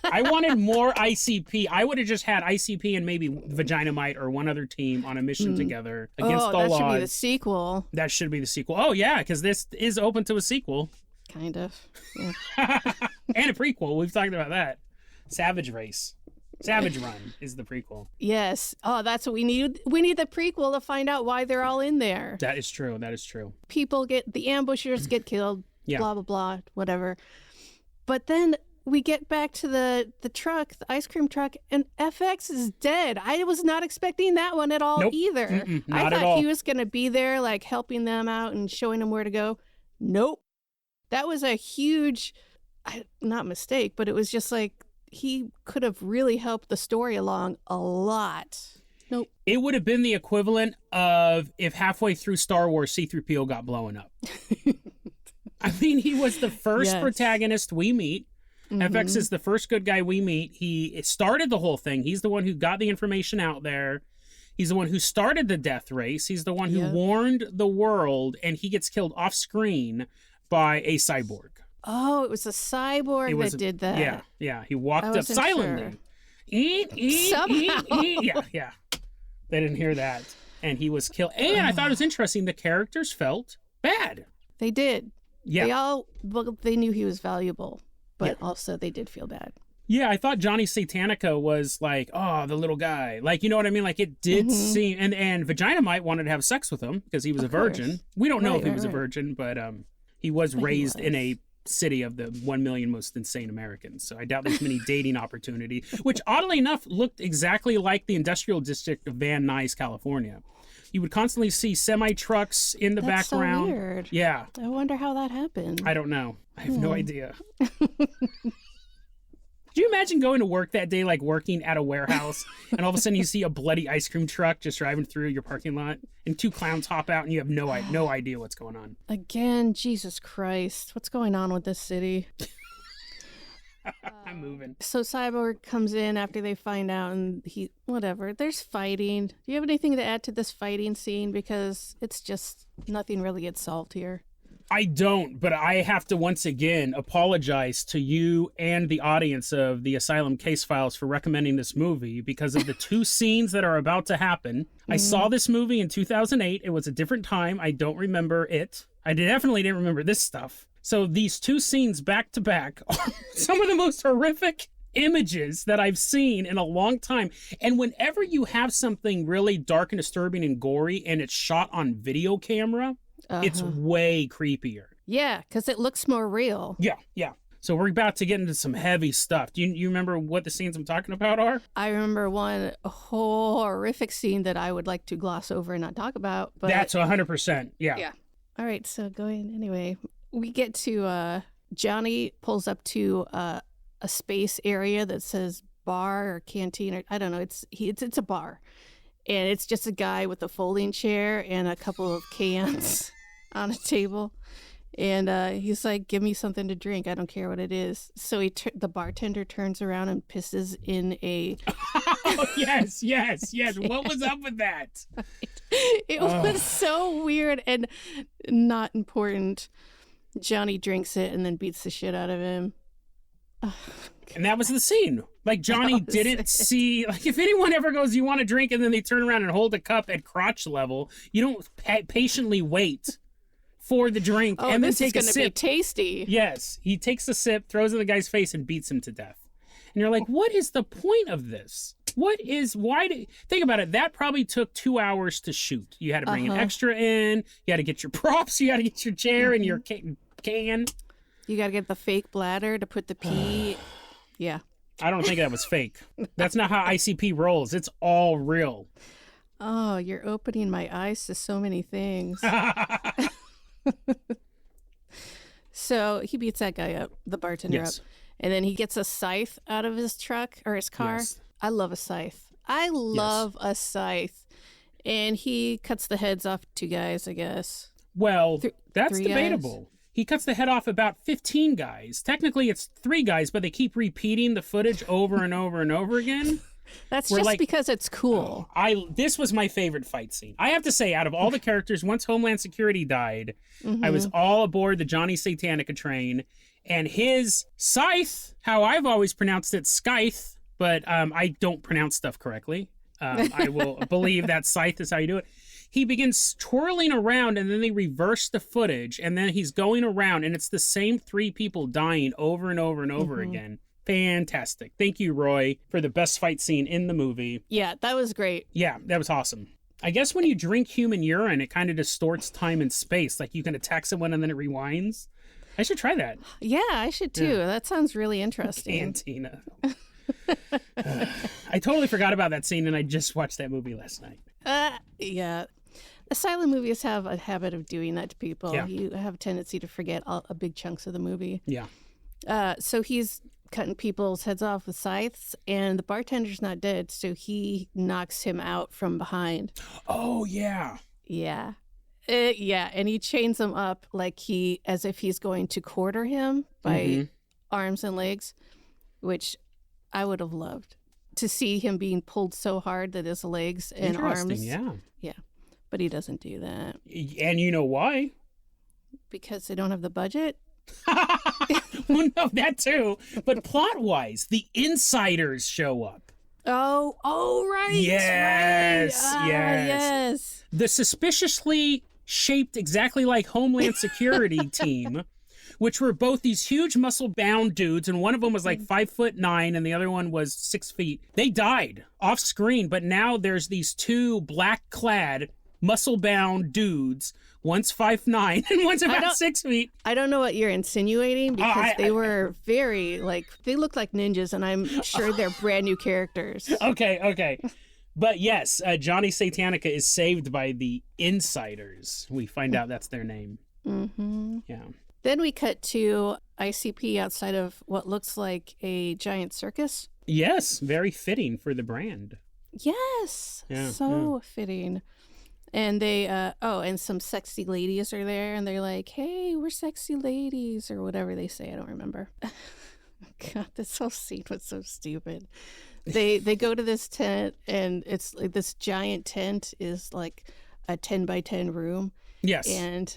C: I wanted more ICP. I would have just had ICP and maybe Vaginamite or one other team on a mission together against all
B: that
C: odds.
B: should be the sequel.
C: That should be the sequel. Oh, yeah, because this is open to a sequel.
B: Kind of. Yeah.
C: And a prequel. We've talked about that. Savage Race. Savage Run is the prequel.
B: Yes. Oh, that's what we need. We need the prequel to find out why they're all in there.
C: That is true. That is true.
B: The ambushers get killed.
C: Yeah.
B: Blah, blah, blah, whatever. But then we get back to the truck, the ice cream truck, and FX is dead. I was not expecting that one at all
C: Nope.
B: either.
C: Not
B: I
C: at
B: thought
C: all.
B: he was going to be there, like helping them out and showing them where to go. Nope. That was a huge, not mistake, but it was just like he could have really helped the story along a lot. Nope.
C: It would have been the equivalent of if halfway through Star Wars, C-3PO got blown up. I mean, he was the first
B: Yes.
C: protagonist we meet. FX is the first good guy we meet. He started the whole thing. He's the one who got the information out there. He's the one who started the death race. He's the one who warned the world, and he gets killed off screen by a cyborg.
B: Oh, it was a cyborg that did that.
C: Yeah. He walked up
B: wasn't
C: silently.
B: Somehow.
C: Yeah. They didn't hear that. And he was killed. And I thought it was interesting. The characters felt bad.
B: They did.
C: Yeah.
B: They knew he was valuable, but also they did feel bad.
C: Yeah, I thought Johnny Satanica was like, oh, the little guy. Like, you know what I mean? Like, it did seem... And Vaginamite wanted to have sex with him because he was a virgin. We don't know if he was a virgin, but he was raised in a city of the 1 million most insane Americans. So I doubt there's many dating opportunity, which oddly enough looked exactly like the industrial district of Van Nuys, California. You would constantly see semi-trucks in the background.
B: So weird.
C: Yeah.
B: I wonder how that happened.
C: I don't know. I have no idea. Could you imagine going to work that day, like working at a warehouse, and all of a sudden you see a bloody ice cream truck just driving through your parking lot, and 2 clowns hop out, and you have no idea what's going on?
B: Again, Jesus Christ. What's going on with this city?
C: I'm moving.
B: So Cyborg comes in after they find out, and there's fighting. Do you have anything to add to this fighting scene? Because it's just nothing really gets solved here.
C: I don't, but I have to once again apologize to you and the audience of the Asylum Case Files for recommending this movie because of the 2 scenes that are about to happen. I saw this movie in 2008. It was a different time. I don't remember it. I definitely didn't remember this stuff. So these 2 scenes back to back are some of the most horrific images that I've seen in a long time. And whenever you have something really dark and disturbing and gory and it's shot on video camera, it's way creepier.
B: Yeah, because it looks more real.
C: Yeah. So we're about to get into some heavy stuff. Do you remember what the scenes I'm talking about are?
B: I remember one horrific scene that I would like to gloss over and not talk about. But
C: That's 100%. Yeah.
B: All right, so going anyway. We get to Johnny pulls up to a space area that says bar or canteen or I don't know. It's a bar, and it's just a guy with a folding chair and a couple of cans on a table, and he's like, "Give me something to drink. I don't care what it is." So the bartender turns around and pisses in a.
C: Oh, yes. What was up with that?
B: It was so weird and not important. Johnny drinks it and then beats the shit out of him.
C: And that was the scene. Like, Johnny didn't see... Like, if anyone ever goes, you want a drink, and then they turn around and hold a cup at crotch level, you don't patiently wait for the drink and then take a sip.
B: This is going to be tasty.
C: Yes. He takes a sip, throws it in the guy's face, and beats him to death. And you're like, what is the point of this? Think about it. That probably took 2 hours to shoot. You had to bring an extra in. You had to get your props. You had to get your chair and your can.
B: You got to get the fake bladder to put the pee Yeah.
C: I don't think that was fake. That's not how ICP rolls. It's all real.
B: Oh, you're opening my eyes to so many things. So he beats that guy up, the bartender up, and then he gets a scythe out of his truck or his car.
C: Yes.
B: I love a scythe. I love a scythe. And he cuts the heads off 2 guys, I guess.
C: Well, that's
B: 3
C: debatable.
B: guys?
C: He cuts the head off about 15 guys. Technically, it's 3 guys, but they keep repeating the footage over and over and over again.
B: That's just because it's cool.
C: This was my favorite fight scene. I have to say, out of all the characters, once Homeland Security died, I was all aboard the Johnny Satanica train. And his scythe, how I've always pronounced it, scythe, but I don't pronounce stuff correctly. I will believe that scythe is how you do it. He begins twirling around, and then they reverse the footage, and then he's going around, and it's the same 3 people dying over and over and over again. Fantastic. Thank you, Roy, for the best fight scene in the movie.
B: Yeah, that was great.
C: Yeah, that was awesome. I guess when you drink human urine, it kind of distorts time and space. Like you can attack someone and then it rewinds. I should try that.
B: Yeah, I should too. Yeah. That sounds really interesting.
C: Cantina. I totally forgot about that scene, and I just watched that movie last night.
B: Yeah. Asylum movies have a habit of doing that to people.
C: Yeah.
B: You have a tendency to forget a big chunks of the movie.
C: Yeah.
B: So he's cutting people's heads off with scythes, and the bartender's not dead, so he knocks him out from behind.
C: Oh, yeah.
B: Yeah. Yeah, and he chains him up as if he's going to quarter him by arms and legs, which I would have loved to see him being pulled so hard that his legs and arms.
C: Yeah.
B: Yeah. But he doesn't do that.
C: And you know why?
B: Because they don't have the budget?
C: Well, no, that too. But plot-wise, the insiders show up.
B: Oh, right.
C: Yes,
B: right. Yes.
C: The suspiciously shaped exactly like Homeland Security team, which were both these huge muscle-bound dudes, and one of them was like 5'9", and the other one was 6 feet. They died off screen, but now there's these 2 black-clad, muscle-bound dudes. One's 5'9", and one's about 6 feet.
B: I don't know what you're insinuating, because they were very, they look like ninjas, and I'm sure they're brand new characters.
C: Okay. But yes, Johnny Satanica is saved by the insiders. We find out that's their name.
B: Mm-hmm.
C: Yeah.
B: Then we cut to ICP outside of what looks like a giant circus.
C: Yes, very fitting for the brand.
B: Yes, fitting. And they, and some sexy ladies are there, and they're like, hey, we're sexy ladies, or whatever they say. I don't remember. God, this whole scene was so stupid. They go to this tent, and it's like this giant tent is like a 10 by 10 room.
C: Yes.
B: And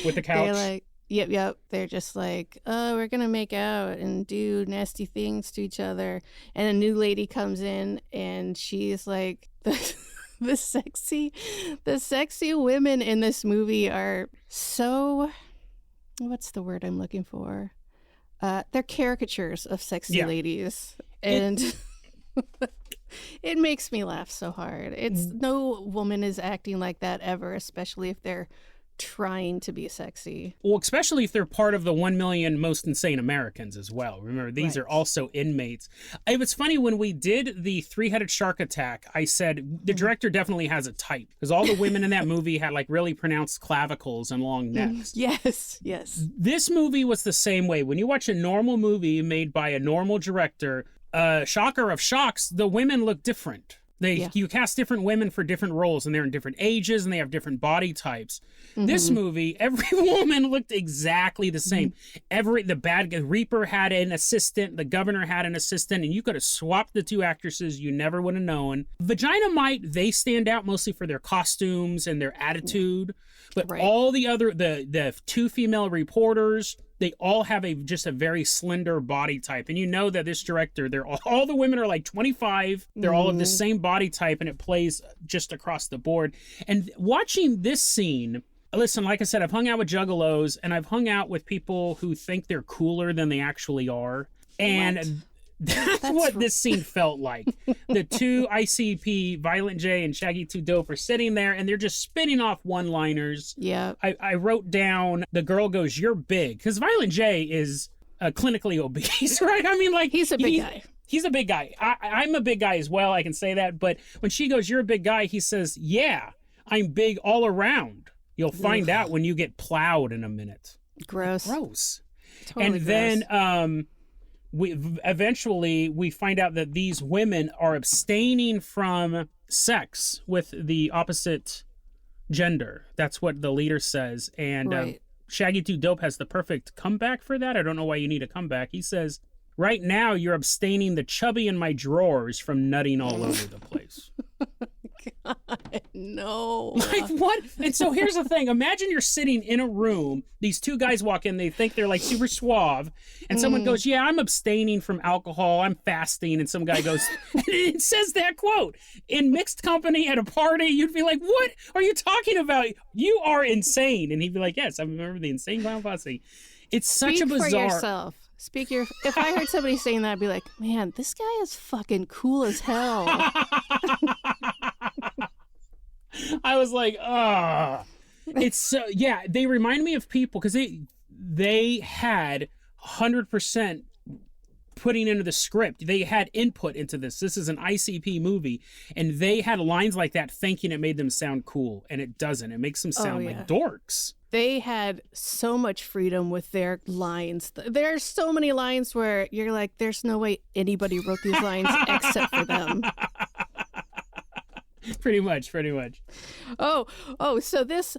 C: with the couch.
B: They're like, yep. They're just like, oh, we're going to make out and do nasty things to each other. And a new lady comes in, and she's like, the sexy women in this movie are so, what's the word I'm looking for? They're caricatures of sexy ladies. And it makes me laugh so hard. It's no woman is acting like that ever, especially if they're trying to be sexy.
C: Well, especially if they're part of the 1 million most insane Americans as well. Remember, these are also inmates. It was funny when we did the 3-headed shark attack, I said the director definitely has a type, because all the women in that movie had like really pronounced clavicles and long necks.
B: Yes.
C: This movie was the same way. When you watch a normal movie made by a normal director, shocker of shocks, the women look different. You cast different women for different roles, and they're in different ages, and they have different body types. This movie, every woman looked exactly the same. The bad guy, Reaper had an assistant, the governor had an assistant, and you could have swapped the 2 actresses. You never would have known. Vagina Mite, they stand out mostly for their costumes and their attitude. But all the other, the 2 female reporters, they all have just a very slender body type. And you know that this director, all the women are like 25. They're all of the same body type, and it plays just across the board. And watching this scene, listen, like I said, I've hung out with juggalos, and I've hung out with people who think they're cooler than they actually are. And that's what this scene felt like. The 2 ICP, Violent J and Shaggy 2 Dope, are sitting there, and they're just spitting off one-liners.
B: Yeah.
C: I wrote down, the girl goes, "You're big." Because Violent J is clinically obese, right? I mean, like
B: He's a big guy.
C: He's a big guy. I'm a big guy as well. I can say that. But when she goes, "You're a big guy," he says, "Yeah, I'm big all around. You'll find out when you get plowed in a minute."
B: Gross.
C: Gross.
B: Totally
C: And
B: gross.
C: then we find out that these women are abstaining from sex with the opposite gender. That's what the leader says. And
B: Right.
C: Shaggy 2 Dope has the perfect comeback for that. I don't know why you need a comeback. He says, "Right now you're abstaining the chubby in my drawers from nutting all over the place."
B: God, no.
C: Like, what? And so here's the thing. Imagine you're sitting in a room. These two guys walk in. They think they're like super suave. And someone goes, "Yeah, I'm abstaining from alcohol. I'm fasting." And some guy goes, it says that quote. In mixed company at a party, you'd be like, "What are you talking about? You are insane." And he'd be like, "Yes, I remember the insane Clown Posse." It's such a bizarre.
B: Speak for yourself. If I heard somebody saying that, I'd be like, "Man, this guy is fucking cool as hell."
C: I was like, it's so, yeah, they remind me of people because they had 100% putting into the script. They had input into this. This is an ICP movie, and they had lines like that thinking it made them sound cool, and it doesn't. It makes them sound like dorks.
B: They had so much freedom with their lines. There's so many lines where you're like, there's no way anybody wrote these lines except for them.
C: Pretty much.
B: So this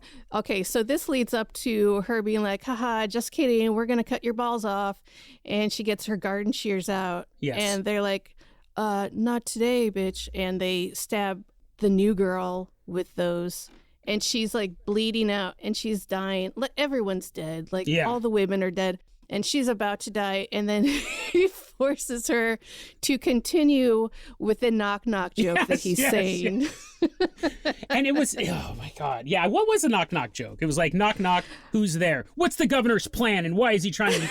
B: leads up to her being like, "Haha, just kidding. We're going to cut your balls off." And she gets her garden shears out.
C: Yes.
B: And they're like, "Not today, bitch." And they stab the new girl with those. And she's like bleeding out and she's dying. Like, everyone's dead. Like, all the women are dead. And she's about to die, and then he forces her to continue with the knock-knock joke that he's saying.
C: Yes. And it was, oh my God. Yeah, what was the knock-knock joke? It was like, "Knock, knock, who's there? What's the governor's plan, and why is he trying to..."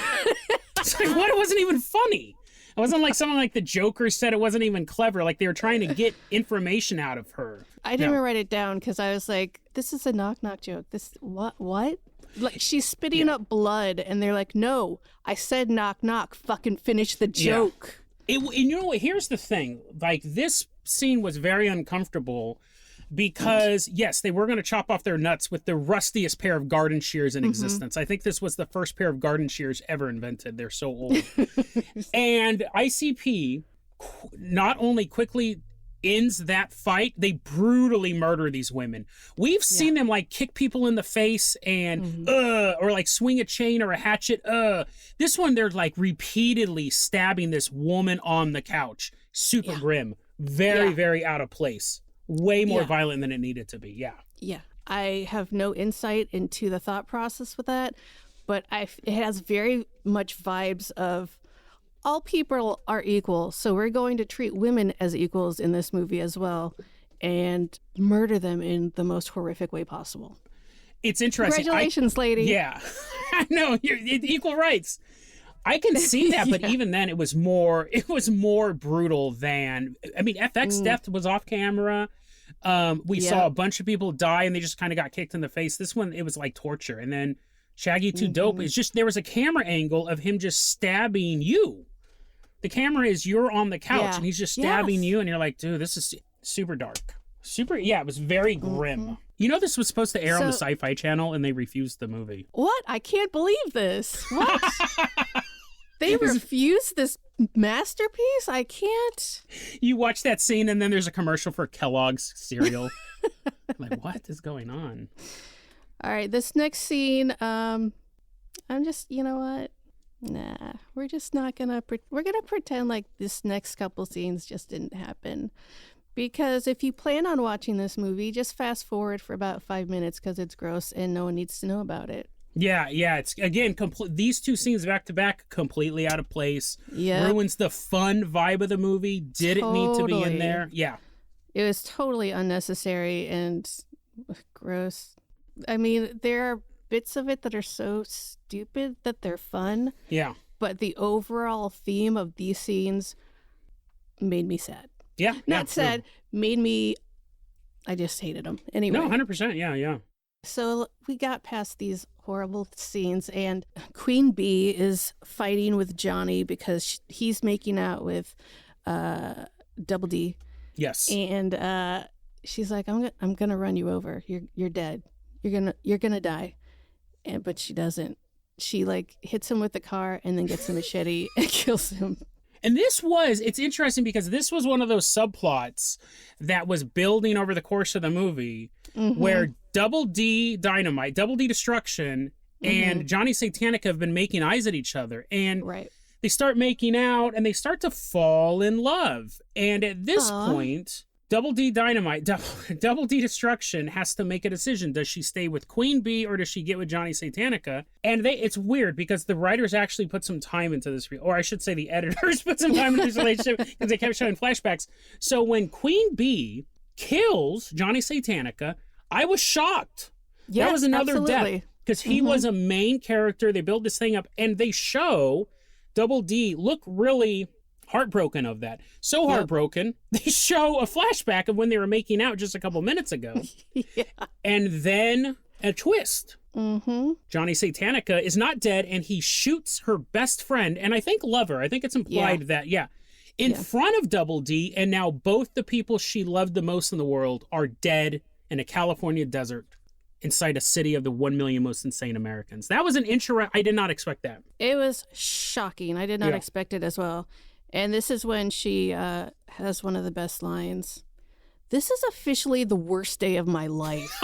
C: It's like, what? It wasn't even funny. It wasn't like someone like the Joker said. It wasn't even clever. Like, they were trying to get information out of her.
B: I didn't even write it down because I was like, this is a knock-knock joke. What? Like, she's spitting up blood, and they're like, "No, I said knock, knock. Fucking finish the joke."
C: And you know what? Here's the thing. Like, this scene was very uncomfortable because, yes, they were going to chop off their nuts with the rustiest pair of garden shears in existence. I think this was the first pair of garden shears ever invented. They're so old. And ICP not only quickly ends that fight, they brutally murder these women. We've seen them like kick people in the face and or like swing a chain or a hatchet. This one, they're like repeatedly stabbing this woman on the couch. Super grim. Very, very out of place. Way more violent than it needed to be. Yeah.
B: I have no insight into the thought process with that, but it has very much vibes of all people are equal, so we're going to treat women as equals in this movie as well and murder them in the most horrific way possible.
C: It's interesting.
B: Congratulations, lady.
C: Yeah. I know. Equal rights. I can see that, but even then it was more brutal than, I mean, FX Death was off camera. We saw a bunch of people die and they just kind of got kicked in the face. This one, it was like torture. And then Shaggy 2 Dope is just, there was a camera angle of him just stabbing you. The camera is you're on the couch and he's just stabbing you, and you're like, dude, this is super dark. It was very grim. You know, this was supposed to air on the Sci-Fi Channel, and they refused the movie.
B: What? I can't believe this. What? They refused this masterpiece? I can't.
C: You watch that scene, and then there's a commercial for Kellogg's cereal. I'm like, what is going on?
B: All right, this next scene, I'm just, you know what? Nah, we're just not gonna, we're gonna pretend like this next couple scenes just didn't happen. Because if you plan on watching this movie, just fast forward for about 5 minutes because it's gross and no one needs to know about it.
C: Yeah. It's, again, these two scenes back to back, completely out of place.
B: Yeah.
C: Ruins the fun vibe of the movie. Did it need to be in there? Yeah.
B: It was totally unnecessary and gross. I mean, there are bits of it that are so stupid that they're fun.
C: Yeah.
B: But the overall theme of these scenes made me sad.
C: Yeah.
B: Not sad, made me, I just hated them. Anyway.
C: No, 100%. Yeah.
B: So we got past these horrible scenes, and Queen Bee is fighting with Johnny because he's making out with Double D.
C: Yes.
B: And she's like, I'm gonna run you over. You're dead. You're gonna die. But she doesn't. She like hits him with the car and then gets a machete and kills him.
C: And it's interesting because this was one of those subplots that was building over the course of the movie where Double D Dynamite, Double D Destruction, and Johnny Satanica have been making eyes at each other. And they start making out and they start to fall in love. And at this point, Double D Dynamite, Double D Destruction has to make a decision. Does she stay with Queen Bee or does she get with Johnny Satanica? And it's weird because the writers actually put some time into this, or I should say the editors put some time into this relationship because they kept showing flashbacks. So when Queen Bee kills Johnny Satanica, I was shocked.
B: Yes,
C: that was another death because he was a main character. They build this thing up and they show Double D look really heartbroken of that. So heartbroken, they show a flashback of when they were making out just a couple minutes ago. And then a twist. Johnny Satanica is not dead and he shoots her best friend and I think lover. I think it's implied that, in front of Double D, and now both the people she loved the most in the world are dead in a California desert inside a city of the 1 million most insane Americans. That was an intro. I did not expect that.
B: It was shocking. I did not expect it as well. And this is when she has one of the best lines. This is officially the worst day of my life.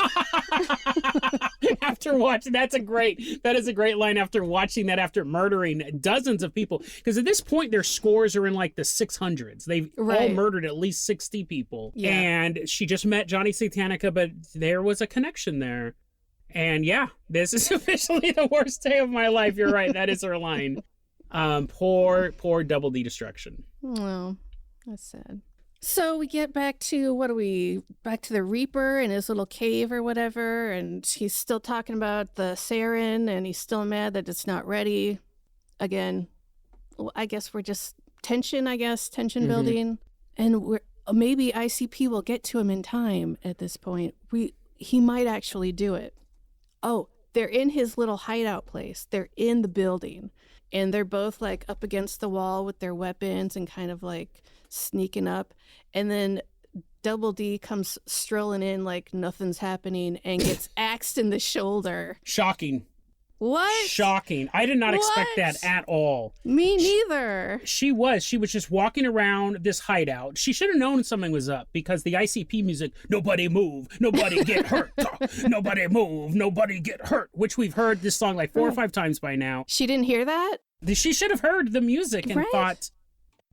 C: After watching, that is a great line after watching that, after murdering dozens of people. Because at this point, their scores are in like the 600s. They've all murdered at least 60 people. Yeah. And she just met Johnny Satanica, but there was a connection there. And this is officially the worst day of my life. You're right. That is her line. Poor Double D Destruction.
B: Oh, that's sad. So we get back to back to the Reaper in his little cave or whatever, and he's still talking about the sarin, and he's still mad that it's not ready. Again, I guess we're just tension building, and maybe ICP will get to him in time at this point. He might actually do it. Oh, they're in his little hideout place. They're in the building. And they're both like up against the wall with their weapons and kind of like sneaking up. And then Double D comes strolling in like nothing's happening and gets axed in the shoulder.
C: Shocking.
B: What?
C: Shocking. I did not expect that at all.
B: Me neither.
C: She was just walking around this hideout. She should have known something was up because the ICP music, nobody move, nobody get hurt, nobody move, nobody get hurt, which we've heard this song like 4 or 5 times by now.
B: She didn't hear that?
C: She should have heard the music and thought,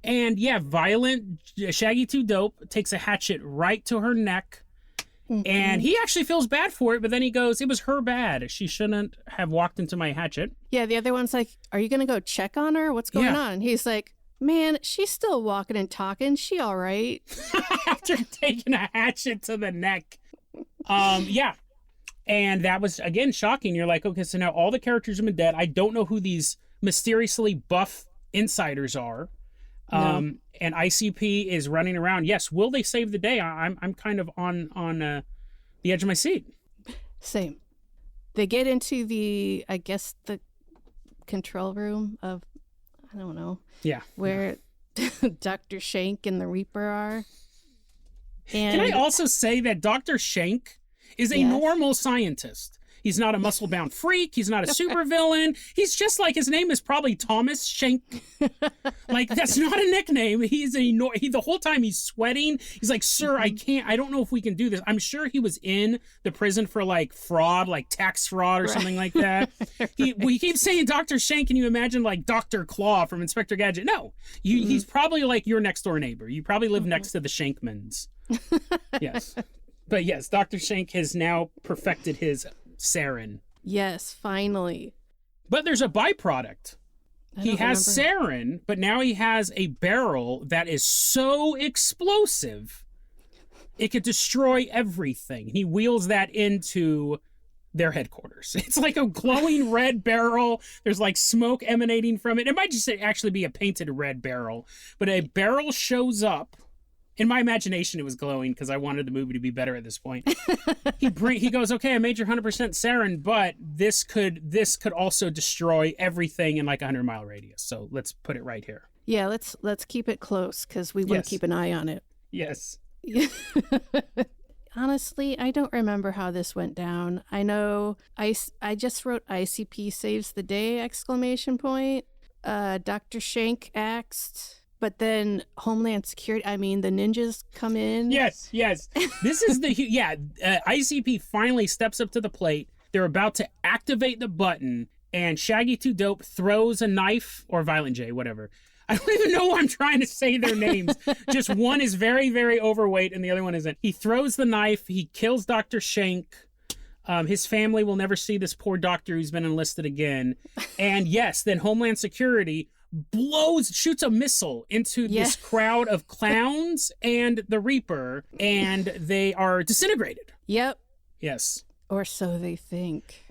C: and violent, Shaggy 2 Dope takes a hatchet right to her neck. And he actually feels bad for it, but then he goes, it was her bad. She shouldn't have walked into my hatchet.
B: Yeah, the other one's like, are you going to go check on her? What's going on? And he's like, man, she's still walking and talking. She all right.
C: After taking a hatchet to the neck. And that was, again, shocking. You're like, okay, so now all the characters have been dead. I don't know who these mysteriously buff insiders are. And ICP is running around. Yes, will they save the day? I'm kind of on the edge of my seat.
B: Same. They get into the control room of, I don't know. Yeah. Where Dr. Shank and the Reaper are. And
C: can I also say that Dr. Shank is a normal scientist? He's not a muscle-bound freak. He's not a supervillain. He's just like, his name is probably Thomas Shank. Like, that's not a nickname. The whole time he's sweating. He's like, sir, I don't know if we can do this. I'm sure he was in the prison for like fraud, like tax fraud or something like that. We keep saying Dr. Shank, and you imagine like Dr. Claw from Inspector Gadget. No, he's probably like your next door neighbor. You probably live next to the Shankmans. Yes. But yes, Dr. Shank has now perfected his sarin.
B: Yes, finally.
C: But there's a byproduct. He has sarin, but now he has a barrel that is so explosive it could destroy everything. He wheels that into their headquarters. It's like a glowing red barrel. There's like smoke emanating from it. It might just actually be a painted red barrel, but a barrel shows up In my imagination, it was glowing because I wanted the movie to be better at this point. He goes, okay, I made your 100% sarin, but this could also destroy everything in like a 100-mile radius. So let's put it right here.
B: Yeah, let's keep it close because we want to keep an eye on it.
C: Yes.
B: Honestly, I don't remember how this went down. I know I just wrote ICP saves the day, exclamation point. Dr. Shank axed, but then Homeland Security, the ninjas come in.
C: Yes. This is ICP finally steps up to the plate. They're about to activate the button, and Shaggy 2 Dope throws a knife, or Violent J, whatever. I don't even know why I'm trying to say their names. Just one is very, very overweight and the other one isn't. He throws the knife. He kills Dr. Shank. His family will never see this poor doctor who's been enlisted again. And yes, then Homeland Security shoots a missile into this crowd of clowns and the Reaper, and they are disintegrated.
B: Yep.
C: Yes.
B: Or so they think.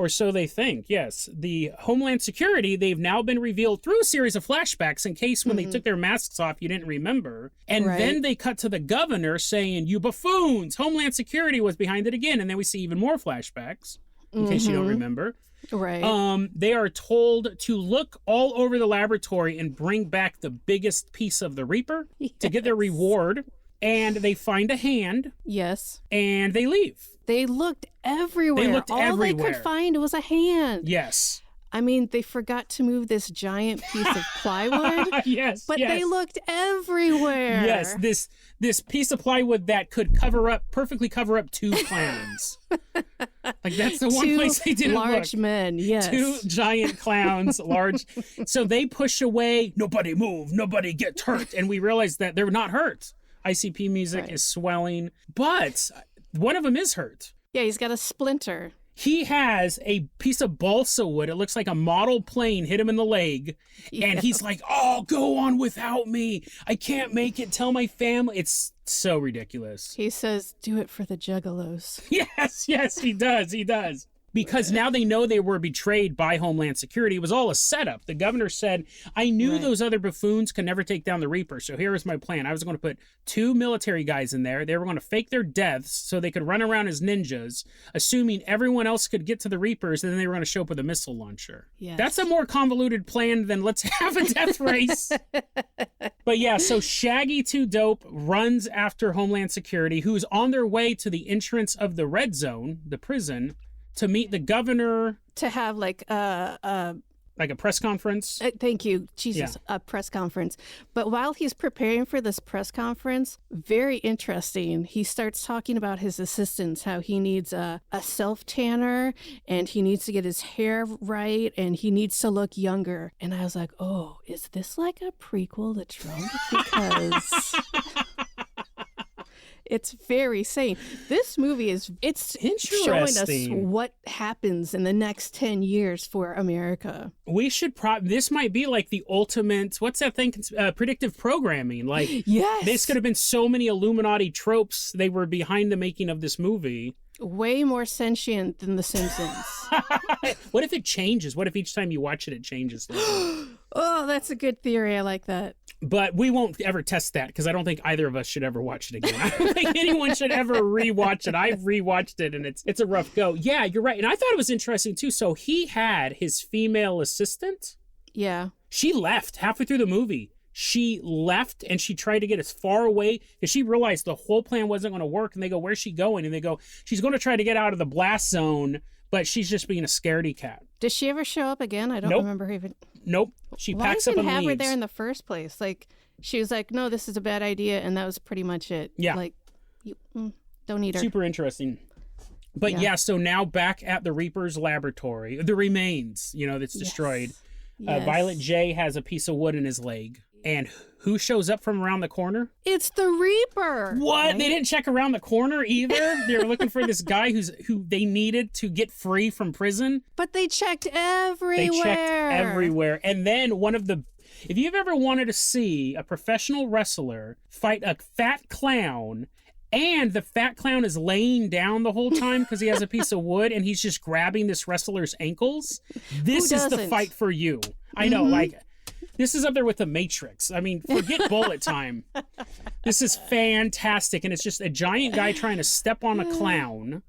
C: Yes. The Homeland Security, they've now been revealed through a series of flashbacks in case when they took their masks off, you didn't remember. And then they cut to the governor saying, you buffoons, Homeland Security was behind it again. And then we see even more flashbacks, in case you don't remember.
B: Right.
C: They are told to look all over the laboratory and bring back the biggest piece of the Reaper to get their reward. And they find a hand.
B: Yes.
C: And they leave.
B: They looked everywhere. All they could find was a hand.
C: Yes.
B: They forgot to move this giant piece of plywood. But they looked everywhere.
C: Yes, this piece of plywood that could perfectly cover up 2 clowns. Like that's the one place they didn't look.
B: Large men, yes.
C: 2 giant clowns, large. So they push away, nobody move, nobody gets hurt. And we realize that they're not hurt. ICP music is swelling, but one of them is hurt.
B: Yeah, he's got a splinter.
C: He has a piece of balsa wood. It looks like a model plane hit him in the leg. Yeah. And he's like, oh, go on without me. I can't make it. Tell my family. It's so ridiculous.
B: He says, do it for the juggalos.
C: Yes, he does. Because now they know they were betrayed by Homeland Security. It was all a setup. The governor said, I knew those other buffoons could never take down the Reaper, so here is my plan. I was going to put 2 military guys in there. They were going to fake their deaths so they could run around as ninjas, assuming everyone else could get to the Reapers, and then they were going to show up with a missile launcher. Yes. That's a more convoluted plan than let's have a death race. But yeah, so Shaggy 2 Dope runs after Homeland Security, who's on their way to the entrance of the Red Zone, the prison, to meet the governor. To have like a press conference.
B: Thank you. Jesus, a press conference. But while he's preparing for this press conference, very interesting, he starts talking about his assistants, how he needs a self-tanner and he needs to get his hair right and he needs to look younger. And I was like, oh, is this like a prequel to Trump? Because... It's very sane. This movie it's showing us what happens in the next 10 years for America.
C: We should this might be like the ultimate, what's that thing? Predictive programming. Like,
B: yes.
C: This could have been so many Illuminati tropes. They were behind the making of this movie.
B: Way more sentient than The Simpsons.
C: What if it changes? What if each time you watch it, it changes?
B: Oh, that's a good theory. I like that.
C: But we won't ever test that because I don't think either of us should ever watch it again. I don't think anyone should ever rewatch it. I've rewatched it and it's a rough go. Yeah, you're right. And I thought it was interesting too. So he had his female assistant.
B: Yeah.
C: She left halfway through the movie. She left and she tried to get as far away because she realized the whole plan wasn't going to work. And they go, where's she going? And they go, she's going to try to get out of the blast zone, but she's just being a scaredy cat.
B: Does she ever show up again? I don't remember even.
C: Nope. She packs up and leaves.
B: Why even have her there in the first place? Like, she was like, no, this is a bad idea. And that was pretty much it.
C: Yeah.
B: Like, don't need her.
C: Super interesting. But yeah, so now back at the Reaper's laboratory, the remains, that's destroyed.
B: Yes.
C: Violet J has a piece of wood in his leg. And who shows up from around the corner?
B: It's the Reaper.
C: What? Right? They didn't check around the corner either? They were looking for this guy who they needed to get free from prison.
B: But they checked everywhere.
C: And then if you've ever wanted to see a professional wrestler fight a fat clown, and the fat clown is laying down the whole time because he has a piece of wood and he's just grabbing this wrestler's ankles, this is the fight for you. I know, This is up there with The Matrix. I mean, forget bullet time. This is fantastic. And it's just a giant guy trying to step on a clown.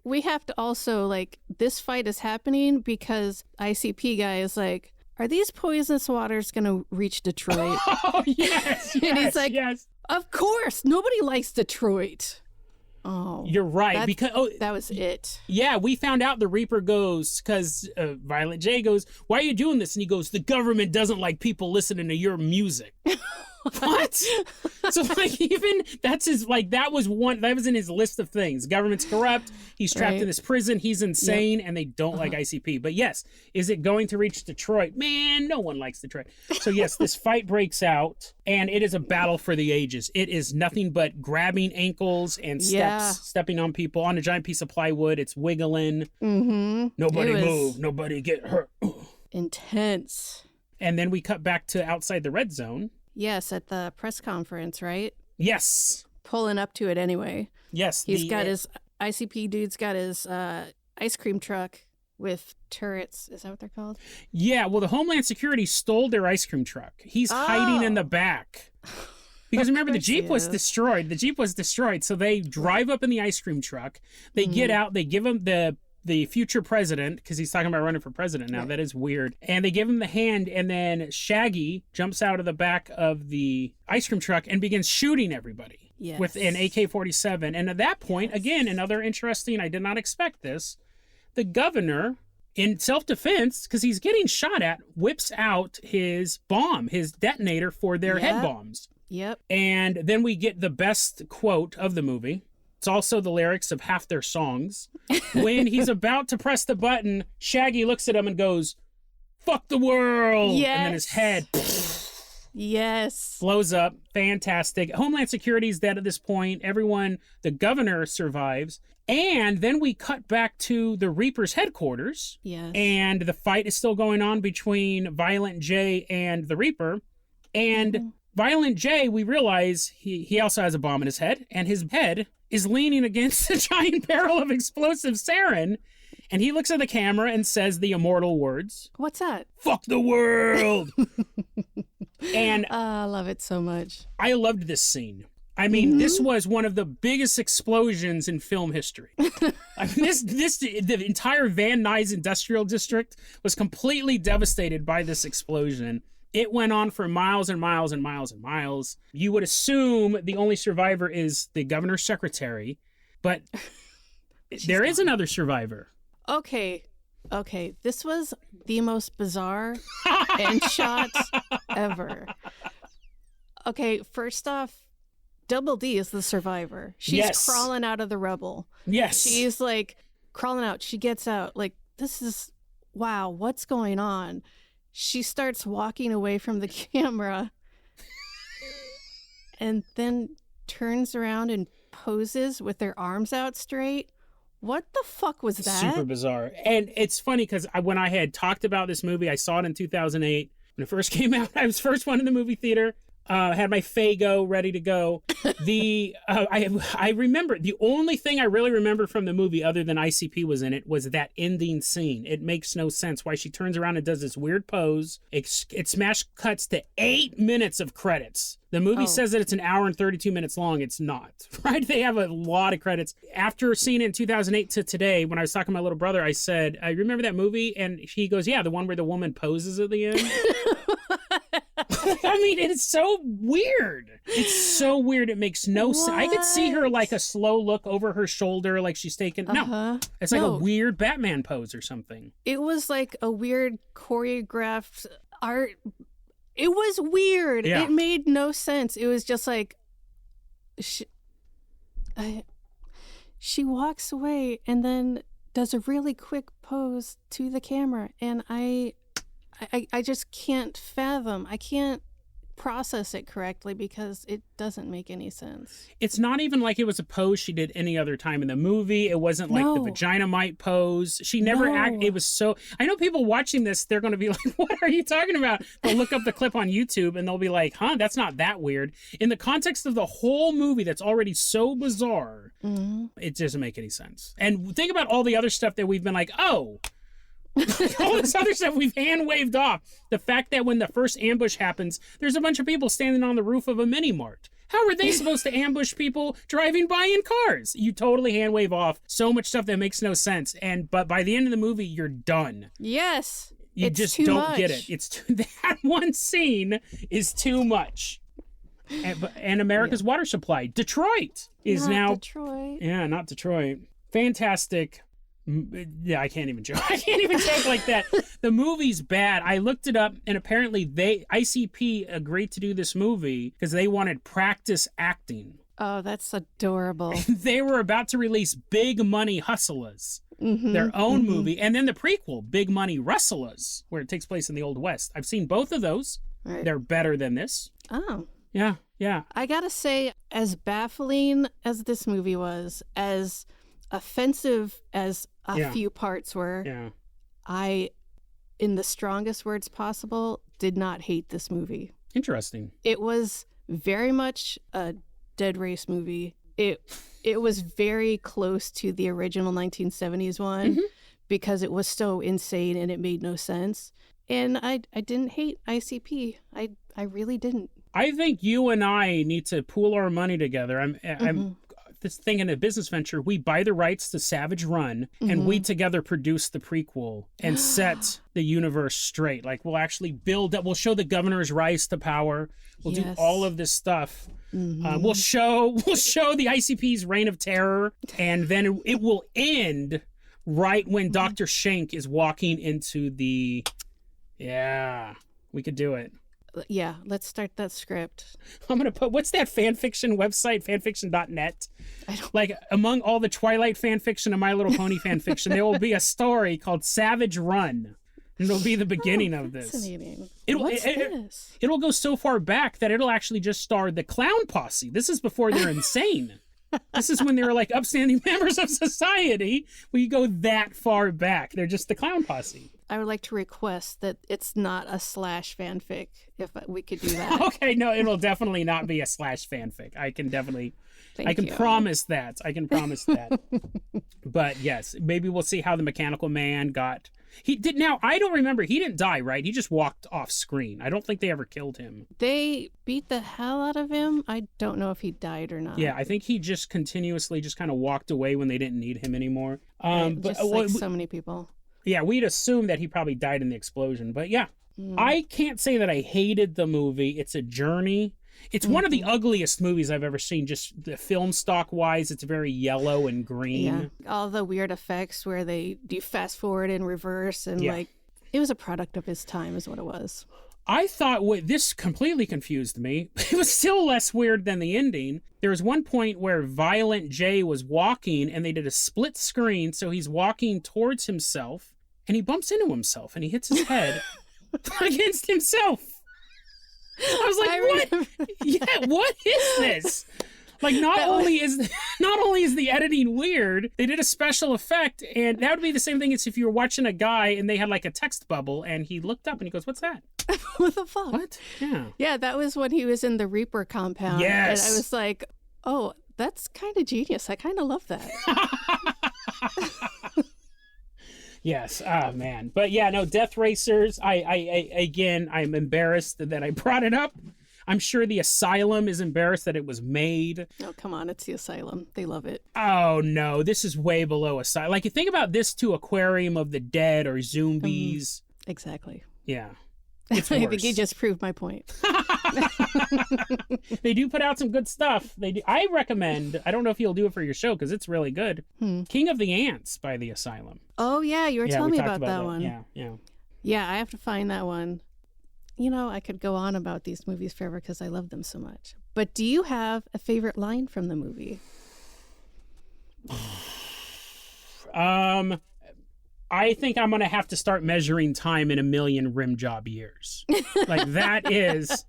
B: We have to also, like, this fight is happening because ICP guy is like, are these poisonous waters going to reach Detroit?
C: Oh, yes.
B: And he's like,
C: yes.
B: Of course. Nobody likes Detroit. Oh,
C: you're right. Because
B: that was it.
C: Yeah, we found out the Reaper goes, because Violent J goes, why are you doing this? And he goes, the government doesn't like people listening to your music. What? So like even that was in his list of things. Government's corrupt. He's trapped in this prison. He's insane, and they don't like ICP. But yes, is it going to reach Detroit? Man, no one likes Detroit. So yes, this fight breaks out, and it is a battle for the ages. It is nothing but grabbing ankles and stepping on people on a giant piece of plywood. It's wiggling.
B: Mm-hmm.
C: Nobody move. Nobody get hurt.
B: Intense.
C: And then we cut back to outside the red zone.
B: Yes, at the press conference, right?
C: Yes.
B: Pulling up to it anyway.
C: Yes.
B: His ICP dude's got his ice cream truck with turrets. Is that what they're called?
C: Yeah, well, the Homeland Security stole their ice cream truck. He's hiding in the back. Because remember, the Jeep was destroyed. So they drive up in the ice cream truck. They get out. They give him the future president, because he's talking about running for president now. Right. That is weird. And they give him the hand, and then Shaggy jumps out of the back of the ice cream truck and begins shooting everybody with an AK-47. And at that point, again, another interesting, I did not expect this, the governor, in self-defense, because he's getting shot at, whips out his bomb, his detonator for their head bombs.
B: Yep.
C: And then we get the best quote of the movie. It's also the lyrics of half their songs. When he's about to press the button, Shaggy looks at him and goes, "Fuck the world!"
B: Yes.
C: And then his head blows up. Fantastic. Homeland Security is dead at this point. Everyone, the governor survives. And then we cut back to the Reaper's headquarters.
B: Yes.
C: And the fight is still going on between Violent J and the Reaper. And Violent J, we realize he also has a bomb in his head, and his head is leaning against a giant barrel of explosive sarin, and he looks at the camera and says the immortal words.
B: What's that?
C: Fuck the world! And
B: I love it so much.
C: I loved this scene. I mean, this was one of the biggest explosions in film history. I mean, the entire Van Nuys Industrial District was completely devastated by this explosion. It went on for miles and miles and miles and miles. You would assume the only survivor is the governor's secretary, but there is another survivor.
B: Okay. This was the most bizarre end shot ever. Okay, first off, Double D is the survivor. She's crawling out of the rubble.
C: Yes.
B: She's like crawling out. She gets out. Like, this is, wow, what's going on? She starts walking away from the camera and then turns around and poses with her arms out straight. What the fuck was that?
C: Super bizarre. And it's funny because when I had talked about this movie, I saw it in 2008. When it first came out, I was first one in the movie theater. Had my Faygo ready to go. I remember, the only thing I really remember from the movie other than ICP was in it was that ending scene. It makes no sense why she turns around and does this weird pose. It smash cuts to 8 minutes of credits. The movie says that it's an hour and 32 minutes long. It's not, right? They have a lot of credits. After seeing it in 2008 to today, when I was talking to my little brother, I said, I remember that movie? And he goes, yeah, the one where the woman poses at the end. I mean, it's so weird. It's so weird. It makes no sense. I could see her like a slow look over her shoulder, like she's taking. No, it's like a weird Batman pose or something.
B: It was like a weird choreographed art. It was weird.
C: Yeah.
B: It made no sense. It was just like she walks away and then does a really quick pose to the camera, and I just can't fathom. I can't process it correctly because it doesn't make any sense.
C: It's not even like it was a pose she did any other time in the movie. It wasn't like the Vaginamite pose. She never acted. It was so. I know people watching this, they're going to be like, what are you talking about? They'll look up the clip on YouTube and they'll be like, huh, that's not that weird. In the context of the whole movie that's already so bizarre, it doesn't make any sense. And think about all the other stuff that we've been like, oh, All this other stuff we've hand waved off. The fact that when the first ambush happens, there's a bunch of people standing on the roof of a mini mart. How are they supposed to ambush people driving by in cars? You totally hand wave off so much stuff that makes no sense. But by the end of the movie, you're done.
B: Yes.
C: You just don't get it. That one scene is too much. And America's water supply. Detroit is now
B: Detroit.
C: Yeah, not Detroit. Fantastic. Yeah, I can't even joke. I can't even joke like that. The movie's bad. I looked it up, and apparently ICP agreed to do this movie because they wanted practice acting.
B: Oh, that's adorable.
C: They were about to release Big Money Hustlers, their own movie, and then the prequel, Big Money Rustlers, where it takes place in the Old West. I've seen both of those. Right. They're better than this.
B: Oh.
C: Yeah.
B: I gotta say, as baffling as this movie was, as offensive as a few parts were, I, in the strongest words possible, did not hate this movie.
C: Interesting.
B: It was very much a Dead Race movie. It was very close to the original 1970s one because it was so insane and it made no sense. And I didn't hate ICP. I really didn't.
C: I think you and I need to pool our money together. I'm this thing in a business venture. We buy the rights to Savage Run, and we together produce the prequel and set the universe straight. Like we'll actually build up. We'll show the governor's rise to power. We'll do all of this stuff. We'll show the ICP's reign of terror, and then it will end right when Dr. Schenk is walking into the. Yeah, we could do it.
B: Yeah, let's start that script.
C: I'm going to put, what's that fan fiction website, fanfiction.net? Like, among all the Twilight fan fiction and My Little Pony fan fiction, there will be a story called Savage Run. And it'll be the beginning of this.
B: Fascinating.
C: This? It'll go so far back that it'll actually just star the Clown Posse. This is before they're insane. This is when they were like upstanding members of society. We go that far back. They're just the Clown Posse.
B: I would like to request that it's not a slash fanfic, if we could do that.
C: Okay, no, it'll definitely not be a slash fanfic. I can definitely, I can promise that. But yes, maybe we'll see how the Mechanical Man got. Now, I don't remember. He didn't die, right? He just walked off screen. I don't think they ever killed him.
B: They beat the hell out of him. I don't know if he died or not.
C: Yeah, I think he just continuously just kind of walked away when they didn't need him anymore.
B: But just like so many people.
C: Yeah, we'd assume that he probably died in the explosion. But yeah, I can't say that I hated the movie. It's a journey. It's one of the ugliest movies I've ever seen. Just the film stock wise, it's very yellow and green.
B: Yeah, all the weird effects where they do fast forward and reverse. And like, it was a product of his time is what it was.
C: I thought this completely confused me. It was still less weird than the ending. There was one point where Violent J was walking and they did a split screen. So he's walking towards himself and he bumps into himself and he hits his head against himself. I was like, what? Yeah, what is this? Like, not only is the editing weird, they did a special effect, and that would be the same thing as if you were watching a guy and they had like a text bubble and he looked up and he goes, "What's that?"
B: What the fuck?
C: What? Yeah.
B: Yeah, that was when he was in the Reaper compound.
C: Yes.
B: And I was like, oh, that's kind of genius. I kind of love that.
C: Yes. Oh, man. But yeah, no, Death Racers, I'm embarrassed that I brought it up. I'm sure the Asylum is embarrassed that it was made.
B: Oh, come on. It's the Asylum. They love it.
C: Oh, no. This is way below Asylum. Like, you think about this to Aquarium of the Dead or Zombies.
B: Exactly.
C: Yeah. It's worse.
B: I think you just proved my point.
C: They do put out some good stuff. They do. I recommend, I don't know if you'll do it for your show because it's really good. King of the Ants by the Asylum.
B: Oh, yeah. You were telling me about that one.
C: Yeah.
B: Yeah, I have to find that one. You know, I could go on about these movies forever because I love them so much. But do you have a favorite line from the movie?
C: I think I'm going to have to start measuring time in 1,000,000 rim job years. Like, that is...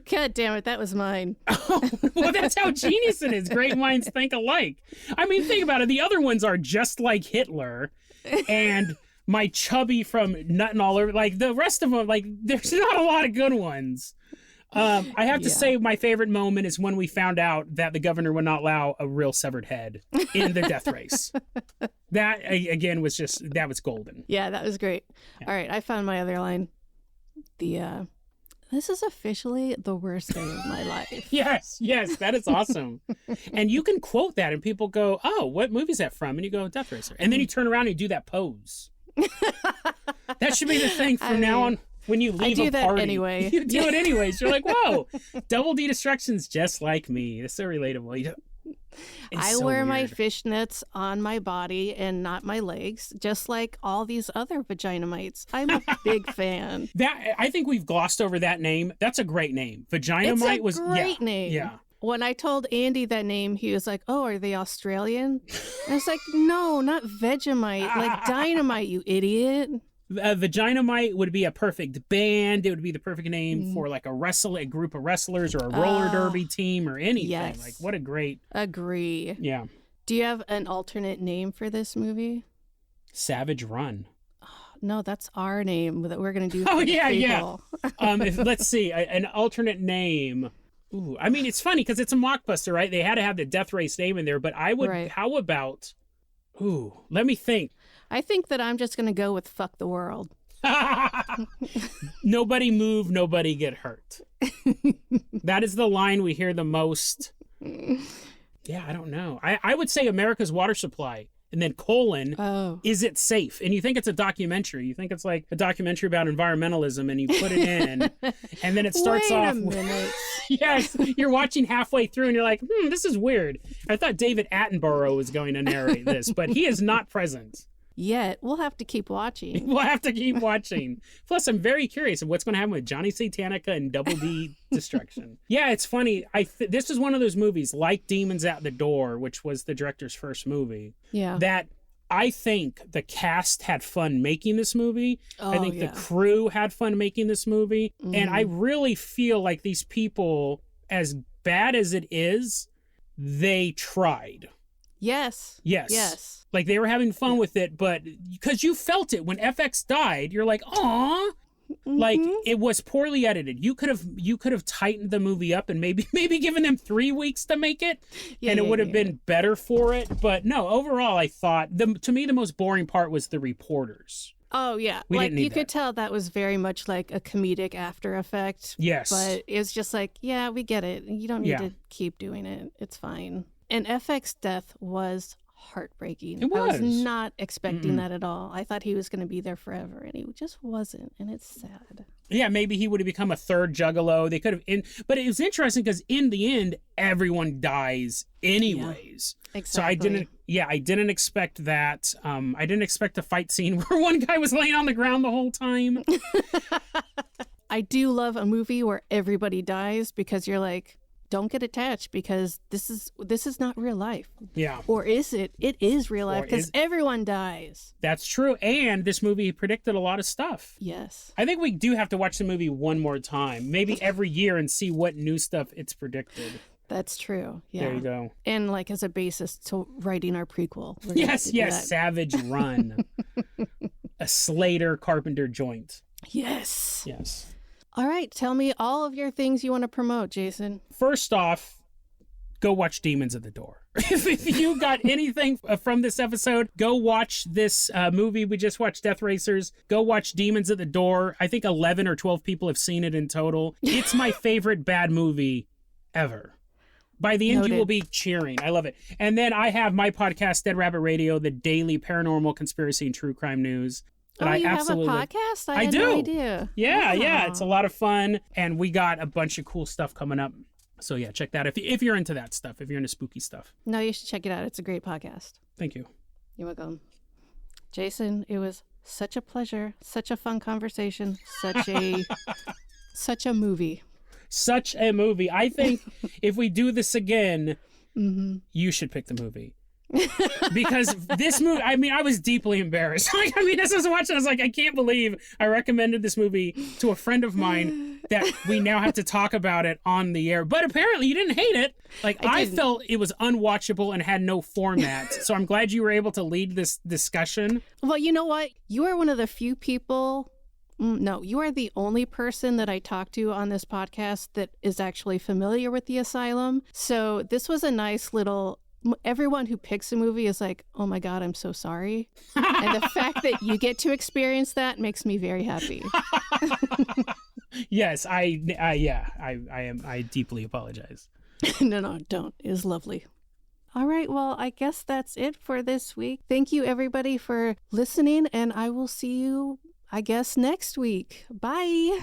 B: God damn it, that was mine.
C: Oh, well, that's how genius it is. Great minds think alike. I mean, think about it. The other ones are Just Like Hitler and My Chubby from Nuttin' All Over. Like, the rest of them, like, there's not a lot of good ones. I have to say my favorite moment is when we found out that the governor would not allow a real severed head in the death race. That, again, was golden.
B: Yeah, that was great. Yeah. All right, I found my other line. This is officially the worst day of my life.
C: Yes, that is awesome. And you can quote that and people go, oh, what movie is that from? And you go, Death Racer. And then you turn around and you do that pose. That should be the thing from now on. When you leave a party,
B: that anyway.
C: You do it anyways. You're like, whoa, Double D Destruction's just like me. It's so relatable.
B: I wear my fishnets on my body and not my legs, just like all these other Vaginamites. I'm a big fan.
C: I think we've glossed over that name. That's a great name. Vaginamite was
B: a great name.
C: Yeah.
B: When I told Andy that name, he was like, oh, are they Australian? I was like, no, not Vegemite, like dynamite, you idiot.
C: Vaginamite would be a perfect band. It would be the perfect name for like a group of wrestlers or a roller derby team or anything.
B: Yes.
C: Like, what a great...
B: Agree.
C: Yeah.
B: Do you have an alternate name for this movie?
C: Savage Run.
B: No, that's our name that we're going to do.
C: Oh, yeah. Let's see. An alternate name. Ooh, I mean, it's funny because it's a mockbuster, right? They had to have the Death Race name in there, but I would... Right. How about... Ooh, let me think.
B: I think that I'm just going to go with fuck the world.
C: Nobody move, nobody get hurt. That is the line we hear the most. Yeah, I don't know. I would say America's water supply. And then is it safe? And you think it's a documentary. You think it's like a documentary about environmentalism and you put it in. And then it starts off.
B: Wait a minute.
C: Yes, you're watching halfway through and you're like, this is weird. I thought David Attenborough was going to narrate this, but he is not present.
B: Yet. We'll have to keep watching.
C: Plus, I'm very curious of what's going to happen with Johnny Satanica and Double D Destruction. Yeah, it's funny. This is one of those movies, like Demons at the Door, which was the director's first movie.
B: Yeah.
C: That I think the cast had fun making this movie.
B: Oh,
C: I think the crew had fun making this movie. Mm-hmm. And I really feel like these people, as bad as it is, they tried.
B: Yes.
C: Like they were having fun with it, but because you felt it when FX died, you're like, "Aw!" Like it was poorly edited. You could have tightened the movie up and maybe given them 3 weeks to make it, and it would have been better for it. But no, overall, I thought to me the most boring part was the reporters.
B: Oh yeah, like you could tell that was very much like a comedic after effect.
C: Yes,
B: but it's just like, yeah, we get it. You don't need to keep doing it. It's fine. And FX death was heartbreaking.
C: It was.
B: I was not expecting that at all. I thought he was going to be there forever, and he just wasn't, and it's sad. Yeah,
C: maybe he would have become a third Juggalo. They could have, but it was interesting because in the end, everyone dies anyways.
B: Yeah, exactly.
C: So I didn't expect that. I didn't expect a fight scene where one guy was laying on the ground the whole time.
B: I do love a movie where everybody dies because you're like, don't get attached because this is not real life.
C: Yeah.
B: Or is it? It is real life because everyone dies.
C: That's true. And this movie predicted a lot of stuff.
B: Yes.
C: I think we do have to watch the movie one more time, maybe every year, and see what new stuff it's predicted.
B: That's true. Yeah.
C: There you go.
B: And like as a basis to writing our prequel.
C: Yes. Savage Run. A Slater Carpenter joint.
B: Yes.
C: Yes.
B: All right, tell me all of your things you want to promote, Jason.
C: First off, go watch Demons at the Door. If you got anything from this episode, go watch this movie. We just watched Death Racers. Go watch Demons at the Door. I think 11 or 12 people have seen it in total. It's my favorite bad movie ever. By the end, you will be cheering. I love it. And then I have my podcast, Dead Rabbit Radio, the daily paranormal, conspiracy, and true crime news.
B: You have a podcast? I had no idea.
C: Yeah. It's a lot of fun. And we got a bunch of cool stuff coming up. So yeah, check that if you're into that stuff, if you're into spooky stuff.
B: No, you should check it out. It's a great podcast.
C: Thank you.
B: You're welcome. Jason, it was such a pleasure. Such a fun conversation. Such a movie.
C: Such a movie. I think if we do this again, you should pick the movie. Because this movie, I mean, I was deeply embarrassed. As I was watching, I was like, I can't believe I recommended this movie to a friend of mine that we now have to talk about it on the air. But apparently you didn't hate it. I felt it was unwatchable and had no format. So I'm glad you were able to lead this discussion.
B: Well, you know what? You are one of the few people, No, you are the only person that I talk to on this podcast that is actually familiar with the asylum. So this was a nice little, everyone who picks a movie is like, oh my God, I'm so sorry. And the fact that you get to experience that makes me very happy.
C: Yes, I deeply apologize.
B: No, don't. It was lovely. All right, well, I guess that's it for this week. Thank you, everybody, for listening, and I will see you, I guess, next week. Bye.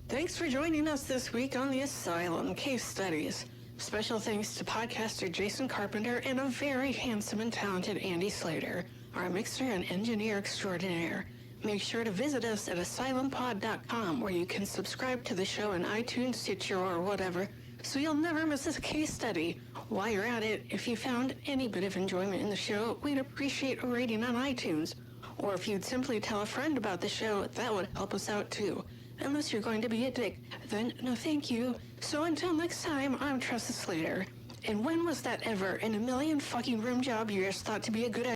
A: Thanks for joining us this week on The Asylum Case Studies. Special thanks to podcaster Jason Carpenter and a very handsome and talented Andy Slater, our mixer and engineer extraordinaire. Make sure to visit us at asylumpod.com, where you can subscribe to the show in iTunes, Stitcher, or whatever, so you'll never miss a case study. While you're at it, if you found any bit of enjoyment in the show, we'd appreciate a rating on iTunes. Or if you'd simply tell a friend about the show, that would help us out too. Unless you're going to be a dick, then no thank you. So until next time, I'm Tressa Slater. And when was that ever in a million fucking room job years thought to be a good idea?